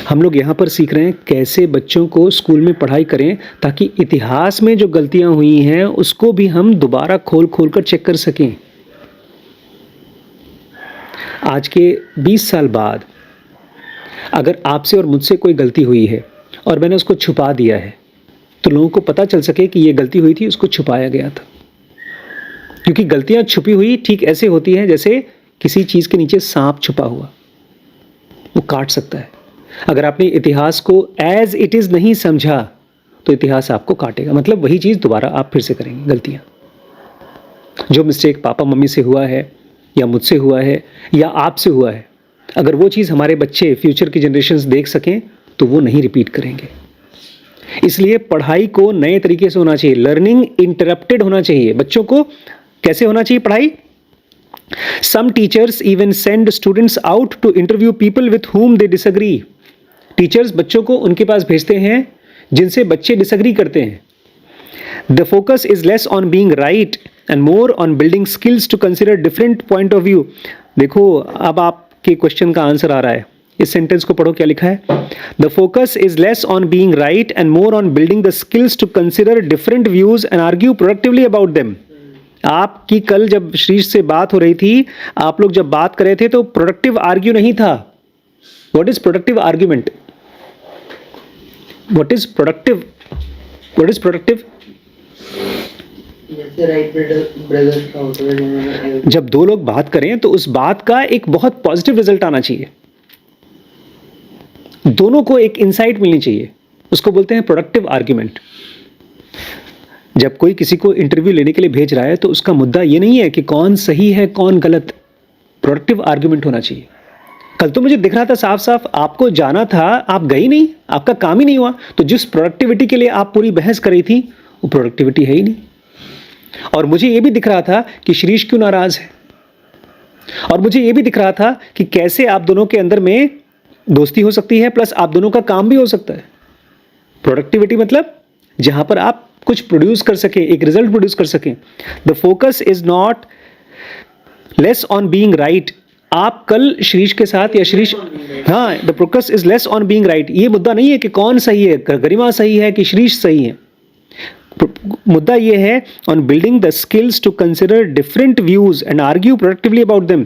हम लोग यहाँ पर सीख रहे हैं कैसे बच्चों को स्कूल में पढ़ाई करें ताकि इतिहास में जो गलतियाँ हुई हैं उसको भी हम दोबारा खोल खोल कर चेक कर सकें। आज के 20 साल बाद अगर आपसे और मुझसे कोई गलती हुई है और मैंने उसको छुपा दिया है तो लोगों को पता चल सके कि ये गलती हुई थी, उसको छुपाया गया था। क्योंकि गलतियां छुपी हुई ठीक ऐसे होती हैं जैसे किसी चीज़ के नीचे सांप छुपा हुआ, वो काट सकता है। अगर आपने इतिहास को एज इट इज़ नहीं समझा तो इतिहास आपको काटेगा। मतलब वही चीज़ दोबारा आप फिर से करेंगे। गलतियाँ, जो मिस्टेक पापा मम्मी से हुआ है या मुझसे हुआ है या आपसे हुआ है, अगर वो चीज़ हमारे बच्चे फ्यूचर की जनरेशन्स देख सकें तो वो नहीं रिपीट करेंगे। इसलिए पढ़ाई को नए तरीके से होना चाहिए। लर्निंग इंटरप्टेड होना चाहिए। बच्चों को कैसे होना चाहिए पढ़ाई? Some teachers even send students out to interview people with whom they disagree। Teachers बच्चों को उनके पास भेजते हैं जिनसे बच्चे डिसएग्री करते हैं। The focus is less on being right and more on building skills to consider different point of view. देखो, अब आपके क्वेश्चन का आंसर आ रहा है। इस सेंटेंस को पढ़ो, क्या लिखा है? The focus is less on being right and more on building the skills to consider different views and argue productively about them. आपकी कल जब श्रीश से बात हो रही थी, आप लोग जब बात कर रहे थे तो प्रोडक्टिव आर्ग्यू नहीं था। What is productive argument? What is productive? What is productive? जैसे राइट ब्रदर्स का होता है, जिन्होंने जब दो लोग बात करें तो उस बात का एक बहुत पॉजिटिव रिजल्ट आना चाहिए, दोनों को एक इंसाइट मिलनी चाहिए। उसको बोलते हैं प्रोडक्टिव आर्ग्यूमेंट। जब कोई किसी को इंटरव्यू लेने के लिए भेज रहा है तो उसका मुद्दा ये नहीं है कि कौन सही है कौन गलत। प्रोडक्टिव आर्ग्यूमेंट होना चाहिए। कल तो मुझे दिख रहा था साफ साफ, आपको जाना था, आप गई नहीं, आपका काम ही नहीं हुआ। तो जिस प्रोडक्टिविटी के लिए आप पूरी बहस कर रही थी वो प्रोडक्टिविटी है ही नहीं। और मुझे ये भी दिख रहा था कि श्रीश क्यों नाराज है, और मुझे ये भी दिख रहा था कि कैसे आप दोनों के अंदर में दोस्ती हो सकती है, प्लस आप दोनों का काम भी हो सकता है। प्रोडक्टिविटी मतलब जहां पर आप कुछ प्रोड्यूस कर सके, एक रिजल्ट प्रोड्यूस कर सके। The focus is not less on being right. आप कल श्रीश के साथ या श्रीश, हाँ, the focus is less on being right. ये मुद्दा नहीं है कि कौन सही है, गरिमा सही है कि श्रीश सही है। मुद्दा ये है on building the skills to consider different views and argue productively about them.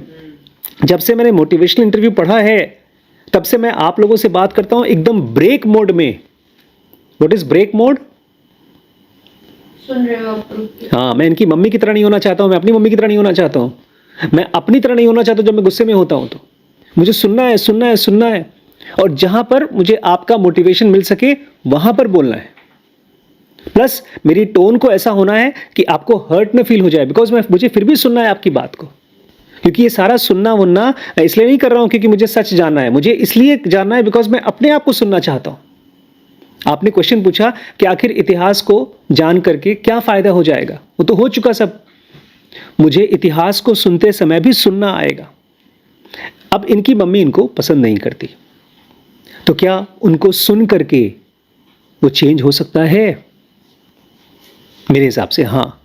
जब से मैंने मोटिवेशनल इंटरव्यू पढ़ा है तब से मैं आप लोगों से बात करता हूं एकदम ब्रेक मोड में। What is break mode? सुन रहे हो आप? हाँ, मैं इनकी मम्मी की तरह नहीं होना चाहता हूं, मैं अपनी मम्मी की तरह नहीं होना चाहता हूं, मैं अपनी तरह नहीं होना चाहता जब मैं गुस्से में होता हूं। तो मुझे सुनना है, सुनना है, सुनना है, और जहां पर मुझे आपका मोटिवेशन मिल सके वहां पर बोलना है। प्लस मेरी टोन को ऐसा होना है कि आपको हर्ट न फील हो जाए, बिकॉज मुझे फिर भी सुनना है आपकी बात को। क्योंकि ये सारा सुनना वुनना इसलिए नहीं कर रहा हूं क्योंकि मुझे सच जानना है, मुझे इसलिए जानना है बिकॉज मैं अपने आप को सुनना चाहता हूं। आपने क्वेश्चन पूछा कि आखिर इतिहास को जान करके क्या फायदा हो जाएगा, वो तो हो चुका सब। मुझे इतिहास को सुनते समय भी सुनना आएगा। अब इनकी मम्मी इनको पसंद नहीं करती, तो क्या उनको सुन करके वो चेंज हो सकता है? मेरे हिसाब से हाँ।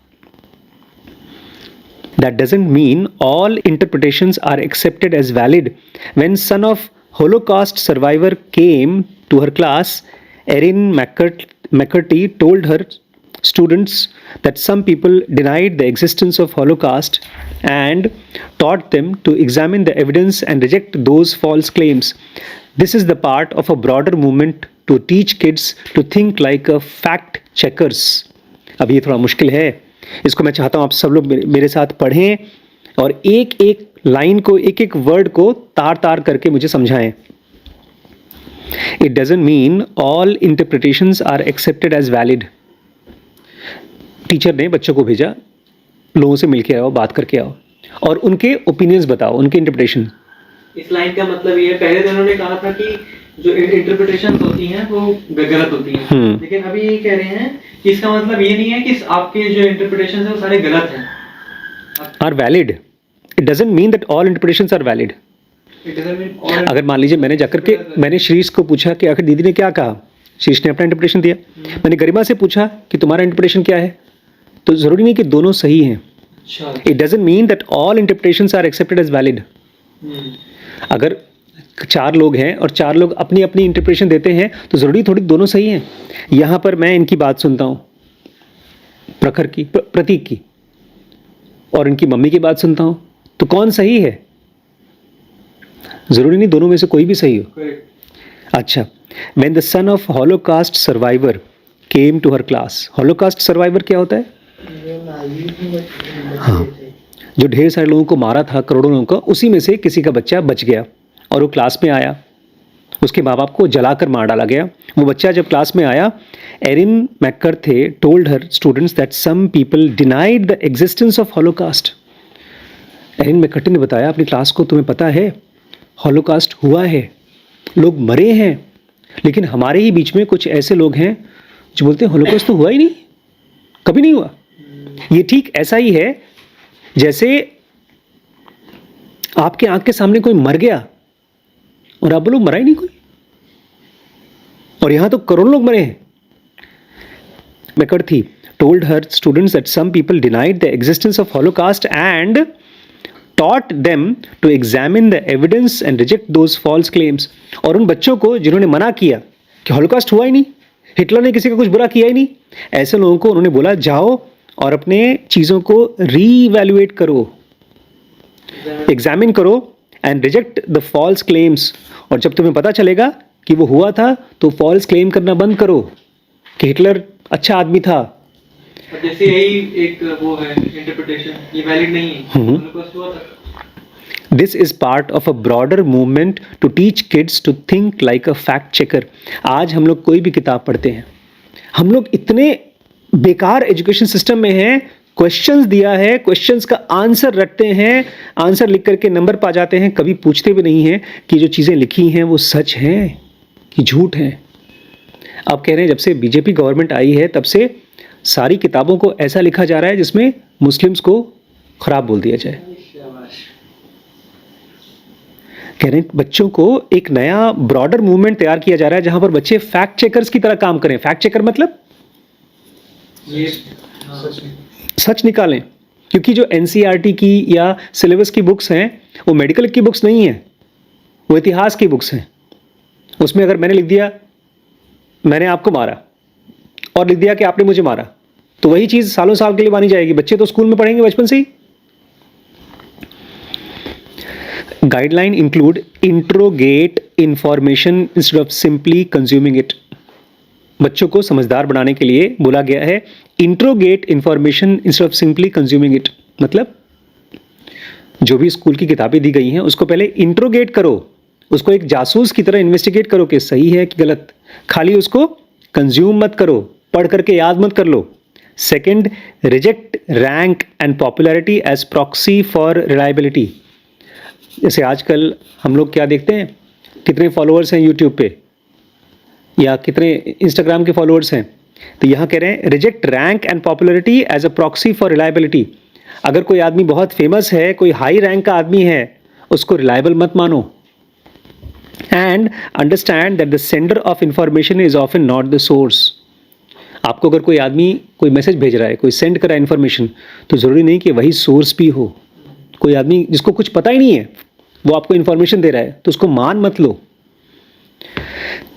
That doesn't mean all interpretations are accepted as valid. When son of Holocaust survivor came to her class Erin McCarthy told her students that some people denied the existence of Holocaust and taught them to examine the evidence and reject those false claims. This is the part of a broader movement to teach kids to think like a fact checkers. अब ये थोड़ा मुश्किल है, इसको मैं चाहता हूँ आप सब लोग मेरे साथ पढ़ें और एक एक लाइन को, एक एक वर्ड को तार तार करके मुझे समझाएं. It doesn't mean all interpretations are accepted as valid. Teacher ने बच्चों को भेजा, लोगों से मिल के आओ, बात करके आओ और उनके ओपिनियंस बताओ, उनके इंटरप्रिटेशन. इस लाइन का मतलब ये है, पहले तो उन्होंने कहा था कि जो इंटरप्रिटेशन होती हैं वो गलत होती हैं, लेकिन अभी ये कह रहे हैं कि इसका मतलब ये नहीं है कि आपके जो इंटरप्रिटेशन है वो सारे गलत हैं. Are valid. It doesn't mean that all interpretations are valid. It doesn't mean all- अगर मान लीजिए मैंने जाकर के मैंने शीर्ष को पूछा कि आखिर दीदी ने क्या कहा, शीर्ष ने अपना इंटरप्रिटेशन दिया. मैंने गरिमा से पूछा कि तुम्हारा इंटरप्रिटेशन क्या है, तो जरूरी नहीं कि दोनों सही हैं. अच्छा. It doesn't mean that all interpretations are accepted as valid. अगर 4 लोग हैं और 4 लोग अपनी अपनी इंटरप्रिटेशन देते हैं तो जरूरी थोड़ी दोनों सही हैं. यहाँ पर मैं इनकी बात सुनता हूँ, प्रखर की, प्रतीक की, और इनकी मम्मी की बात सुनता हूँ, तो कौन सही है? जरूरी नहीं दोनों में से कोई भी सही हो. Correct. अच्छा. When the son of Holocaust survivor came to her class. Holocaust survivor क्या होता है? जो नाजी थे बच्चे हाँ. थे. जो ढेर सारे लोगों को मारा था, करोड़ों लोगों को, उसी में से किसी का बच्चा बच गया और वो क्लास में आया. उसके माँ बाप को जलाकर मार डाला गया. वो बच्चा जब क्लास में आया, Erin McCarthy told her students that some people denied the existence of Holocaust. Erin McCarthy ने बताया अपनी क्लास को, तुम्हें पता है हॉलोकास्ट हुआ है, लोग मरे हैं, लेकिन हमारे ही बीच में कुछ ऐसे लोग हैं जो बोलते हैं हॉलोकास्ट तो हुआ ही नहीं, कभी नहीं हुआ. ये ठीक ऐसा ही है जैसे आपके आंख के सामने कोई मर गया और आप बोलो मरा ही नहीं कोई, और यहां तो करोड़ों लोग मरे हैं. मैककर्थी told her students that some people denied the existence of Holocaust and taught them to examine the evidence and reject those false claims. और उन बच्चों को जिन्होंने मना किया कि हॉलोकास्ट हुआ ही नहीं, हिटलर ने किसी का कुछ बुरा किया ही नहीं, ऐसे लोगों को उन्होंने बोला जाओ और अपने चीज़ों को रीवैल्यूएट करो, एग्जामिन करो and reject the false claims. और जब तुम्हें पता चलेगा कि वो हुआ था तो फॉल्स क्लेम करना बंद करो कि हिटलर अच्छा आदमी था. अब जैसे यही एक वो है इंटरप्रिटेशन, ये वैलिड नहीं है. Holocaust हुआ था. This is part of a broader movement to teach kids to think like a fact checker. आज हम लोग कोई भी किताब पढ़ते हैं, हम लोग इतने बेकार एजुकेशन सिस्टम में हैं, क्वेश्चंस दिया है, क्वेश्चंस का आंसर रटते हैं, आंसर लिख करके नंबर पा जाते हैं, कभी पूछते भी नहीं हैं कि जो चीज़ें लिखी हैं वो सच हैं कि झूठ हैं. अब कह रहे हैं जब से बीजेपी गवर्नमेंट आई है तब से सारी किताबों को ऐसा लिखा जा रहा है जिसमें मुस्लिम्स को खराब बोल दिया जाए. कह रहे हैं बच्चों को एक नया ब्रॉडर मूवमेंट तैयार किया जा रहा है जहां पर बच्चे फैक्ट चेकर्स की तरह काम करें. फैक्ट चेकर मतलब ये सच में. सच निकालें, क्योंकि जो एनसीईआरटी की या सिलेबस की बुक्स हैं वो मेडिकल की बुक्स नहीं हैं, वो इतिहास की बुक्स हैं. उसमें अगर मैंने लिख दिया मैंने आपको मारा और लिख दिया कि आपने मुझे मारा, तो वही चीज़ सालों साल के लिए मानी जाएगी. बच्चे तो स्कूल में पढ़ेंगे बचपन से ही. Guideline include interrogate information instead of simply consuming it. बच्चों को समझदार बनाने के लिए बोला गया है interrogate information instead of simply consuming it. मतलब जो भी स्कूल की किताबें दी गई हैं उसको पहले इंट्रोगेट करो, उसको एक जासूस की तरह इन्वेस्टिगेट करो कि सही है कि गलत. खाली उसको कंज्यूम मत करो, पढ़ करके याद मत कर लो. Second, reject rank and popularity as proxy for reliability. जैसे आजकल हम लोग क्या देखते हैं, कितने फॉलोअर्स हैं यूट्यूब पे या कितने इंस्टाग्राम के फॉलोअर्स हैं, तो यहाँ कह रहे हैं reject rank and popularity as a proxy for reliability. अगर कोई आदमी बहुत फेमस है, कोई हाई रैंक का आदमी है, उसको रिलायबल मत मानो. And understand that the sender of information is often not the source. आपको अगर कोई आदमी कोई मैसेज भेज रहा है, कोई सेंड कर रहा है इन्फॉर्मेशन, तो ज़रूरी नहीं कि वही सोर्स भी हो. कोई आदमी जिसको कुछ पता ही नहीं है वो आपको इन्फॉर्मेशन दे रहा है तो उसको मान मत लो.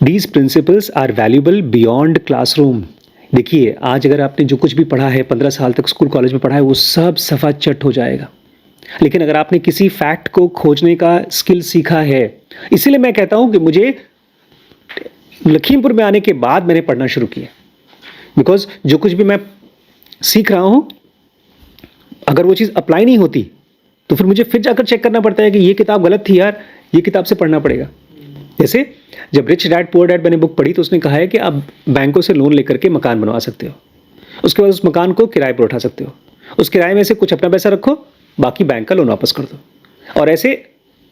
These principles are valuable beyond classroom. देखिए, आज अगर आपने जो कुछ भी पढ़ा है, 15 साल तक स्कूल कॉलेज में पढ़ा है, वो सब सफा चट हो जाएगा। लेकिन अगर आपने किसी फैक्ट को खोजने का स्किल सीखा है, इसीलिए मैं कहता हूं कि मुझे लखीमपुर में आने के बाद मैंने पढ़ना शुरू किया, बिकॉज जो कुछ भी मैं सीख रहा हूं, अगर वो चीज़ अप्लाई नहीं होती तो फिर मुझे फिर जाकर चेक करना पड़ता है कि ये किताब गलत थी यार, ये किताब से पढ़ना पड़ेगा। जैसे जब रिच डैड पुअर डैड मैंने बुक पढ़ी तो उसने कहा है कि आप बैंकों से लोन लेकर के मकान बनवा सकते हो, उसके बाद उस मकान को किराए पर उठा सकते हो, उस किराए में से कुछ अपना पैसा रखो, बाकी बैंक का लोन वापस कर दो, और ऐसे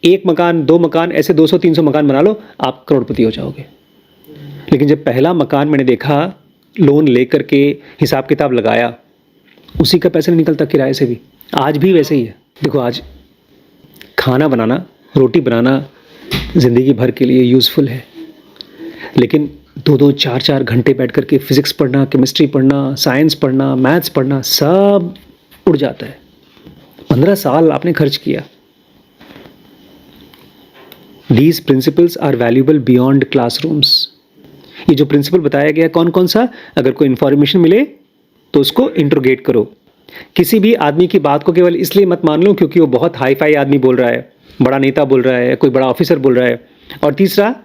1 मकान 2 मकान ऐसे 200-300 मकान बना लो, आप करोड़पति हो जाओगे। लेकिन जब पहला मकान मैंने देखा, लोन लेकर के हिसाब किताब लगाया, उसी का पैसा नहीं निकलता किराए से भी। आज भी वैसे ही है। देखो, आज खाना बनाना, रोटी बनाना ज़िंदगी भर के लिए यूज़फुल है, लेकिन 2-2 4-4 घंटे बैठ करके फिज़िक्स पढ़ना, केमिस्ट्री पढ़ना, साइंस पढ़ना, मैथ्स पढ़ना, सब उड़ जाता है। 15 साल आपने खर्च किया। These principles are valuable beyond classrooms। ये जो प्रिंसिपल बताया गया, कौन कौन सा? अगर कोई इन्फॉर्मेशन मिले तो उसको इंट्रोगेट करो। किसी भी आदमी की बात को केवल इसलिए मत मान लो क्योंकि वो बहुत हाई फाई आदमी बोल रहा है, बड़ा नेता बोल रहा है, कोई बड़ा ऑफिसर बोल रहा है। और तीसरा,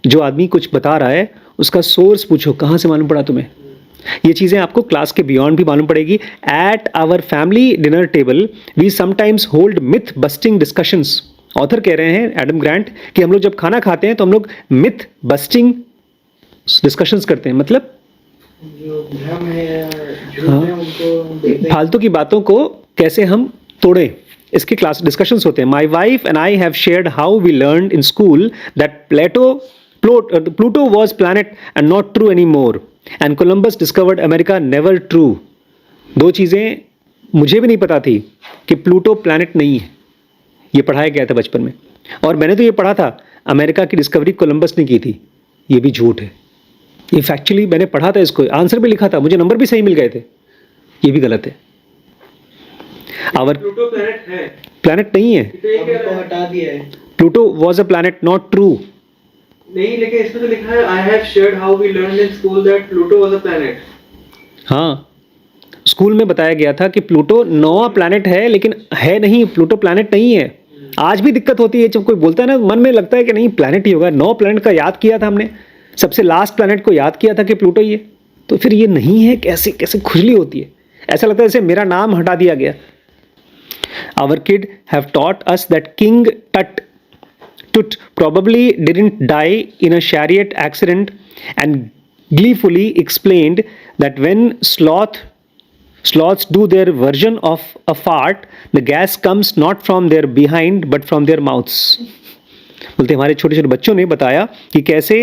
जो आदमी कुछ बता रहा है उसका सोर्स पूछो, कहाँ से मालूम पड़ा तुम्हें। ये चीज़ें आपको क्लास के बियॉन्ड भी मालूम पड़ेगी। At our family dinner table we sometimes hold myth busting discussions. Author कह रहे हैं, एडम ग्रांट, कि हम लोग जब खाना खाते हैं तो हम लोग मिथ बस्टिंग डिस्कशंस करते हैं। मतलब जो भ्रम है, झूठ हाँ, है, उनको देखते हैं। फालतू की बातों को कैसे हम तोड़ें, इसके क्लास डिस्कशंस होते हैं। My wife and I have shared how we learned in school that Pluto was planet and not true any more, and Columbus discovered America, never true. 2 चीज़ें मुझे भी नहीं पता थी कि प्लूटो प्लैनेट नहीं है, ये पढ़ाया गया था बचपन में। और मैंने तो ये पढ़ा था अमेरिका की डिस्कवरी कोलंबस ने की थी, ये भी झूठ है। ये फैक्चुअली मैंने पढ़ा था, इसको आंसर भी लिखा था, मुझे नंबर भी सही मिल गए थे, ये भी गलत है। आवर प्लूटो प्लैनेट है, प्लैनेट नहीं है, तो ये अब कह उनको रहा है हटा दिया है। Pluto was a planet not true. नहीं, लेकिन इसमें तो लिखा है I have shared how we learned in school that Pluto was a planet. हाँ, स्कूल में बताया गया था कि प्लूटो 9वां प्लैनेट है, लेकिन है नहीं, प्लूटो प्लैनेट नहीं है। आज भी दिक्कत होती है, जब कोई बोलता है ना, मन में लगता है कि नहीं प्लैनेट ही होगा। 9 प्लैनेट का याद किया था हमने, सबसे लास्ट प्लैनेट को याद किया था कि प्लूटो ही है, तो फिर ये नहीं है, कैसे कैसे खुजली होती है। ऐसा लगता है जैसे मेरा नाम हटा दिया गया। Our kid have taught us that King Tut probably didn't die in a chariot accident, and gleefully explained that when sloths do their version of a fart, the gas comes not from their behind but from their mouths। बोलते हमारे छोटे छोटे बच्चों ने बताया कि कैसे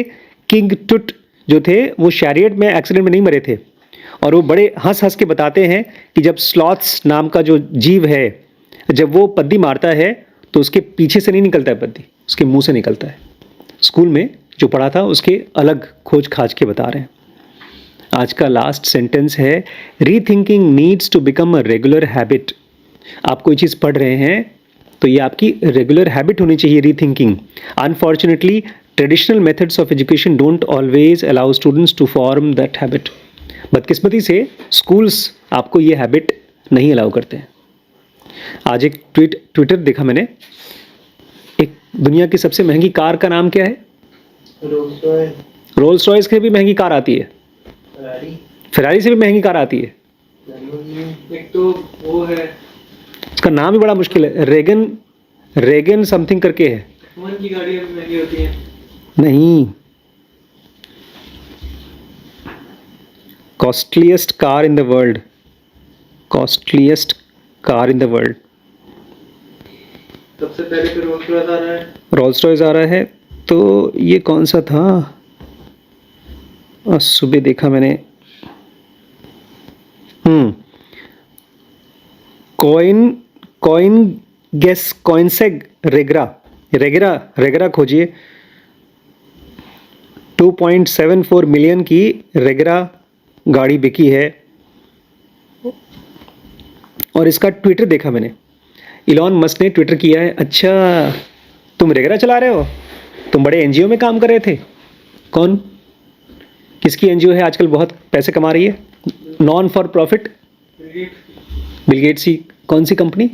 king टुट जो थे वो शैरियट में एक्सीडेंट में नहीं मरे थे, और वो बड़े हंस हंस के बताते हैं कि जब स्लॉथ्स नाम का जो जीव है, जब वो पद्दी मारता है तो उसके पीछे से नहीं निकलता है पद्दी, उसके मुंह से निकलता है। स्कूल में जो पढ़ा था उसके अलग खोज खाज के बता रहे हैं। आज का लास्ट सेंटेंस है, rethinking needs to become a regular habit. आप कोई चीज़ पढ़ रहे हैं तो ये आपकी रेगुलर हैबिट होनी चाहिए, rethinking. Unfortunately traditional methods of education don't always allow students to form that habit. बदकिस्मती से स्कूल्स आपको ये हैबिट नहीं अलाउ करते हैं। आज एक ट्विटर देखा मैंने, एक दुनिया की सबसे महंगी कार का नाम क्या है? रोल्स रॉयस की भी महंगी कार आती है, फेरारी से भी महंगी कार आती है। एक तो वो है, उसका नाम ही बड़ा मुश्किल है, रेगन समथिंग करके है। F1 की गाड़ियाँ भी महंगी होती हैं। नहीं, costliest car in the world, costliest car in the world. सबसे पहले फिर रोल्स रॉयस आ रहा है। रोल्स रॉयस आ रहा है, तो ये कौन सा था? आज सुबह देखा मैंने। कॉइनसेग रेगरा खोजिए। 2.74 मिलियन की रेगरा गाड़ी बिकी है। और इसका ट्विटर देखा मैंने, इलॉन मस्क ने ट्विटर किया है, अच्छा तुम रेगरा चला रहे हो, तुम बड़े एनजीओ में काम कर रहे थे, कौन, किसकी एनजीओ है आजकल बहुत पैसे कमा रही है? Non for profit, Bill Gates की कौन सी company?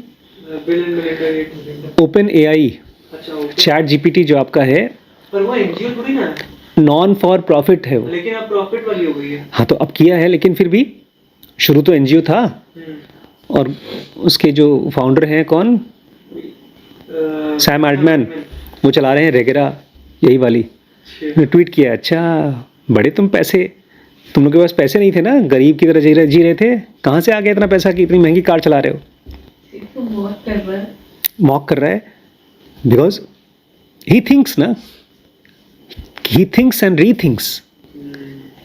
Bill and Melinda Gates. Open AI, अच्छा ओके। चैट जीपीटी जो आपका है, पर वो एनजीओ थोड़ी ना है, नॉन फॉर प्रॉफिट है वो। लेकिन अब प्रॉफिट वाली हो गई है। हाँ तो अब किया है, लेकिन फिर भी शुरू तो एनजीओ था। और उसके जो फाउंडर हैं कौन, सैम आल्टमैन, वो चला रहे हैं रेगेरा, यही वाली। ने ट्वीट किया, अच्छा बड़े तुम पैसे, तुम लोग के पास पैसे नहीं थे ना, गरीब की तरह जी रहे थे, कहाँ से आ गया इतना पैसा कि इतनी महंगी कार चला रहे हो? सिर्फ बहुत कर रहा है। मॉक कर रहा है, बिकॉज ही थिंक्स ना, he thinks and re thinks.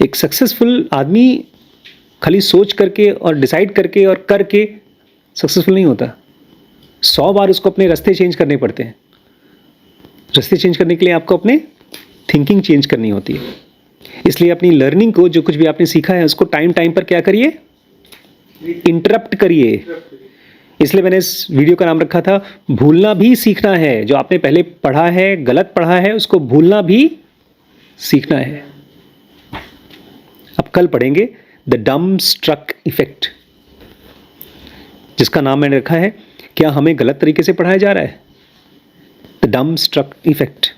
एक सक्सेसफुल आदमी खाली सोच करके और डिसाइड करके और करके सक्सेसफुल नहीं होता। 100 बार उसको अपने रास्ते चेंज करने पड़ते हैं। रास्ते चेंज करने के लिए आपको अपने थिंकिंग चेंज करनी होती है। इसलिए अपनी लर्निंग को, जो कुछ भी आपने सीखा है उसको टाइम पर क्या करिए, इंटरप्ट करिए। इसलिए मैंने इस वीडियो का नाम रखा था भूलना भी सीखना है। जो आपने पहले पढ़ा है, गलत पढ़ा है, उसको भूलना भी सीखना है। अब कल पढ़ेंगे द डम स्ट्रक इफेक्ट, जिसका नाम मैंने रखा है क्या हमें गलत तरीके से पढ़ाया जा रहा है, द डम स्ट्रक इफेक्ट।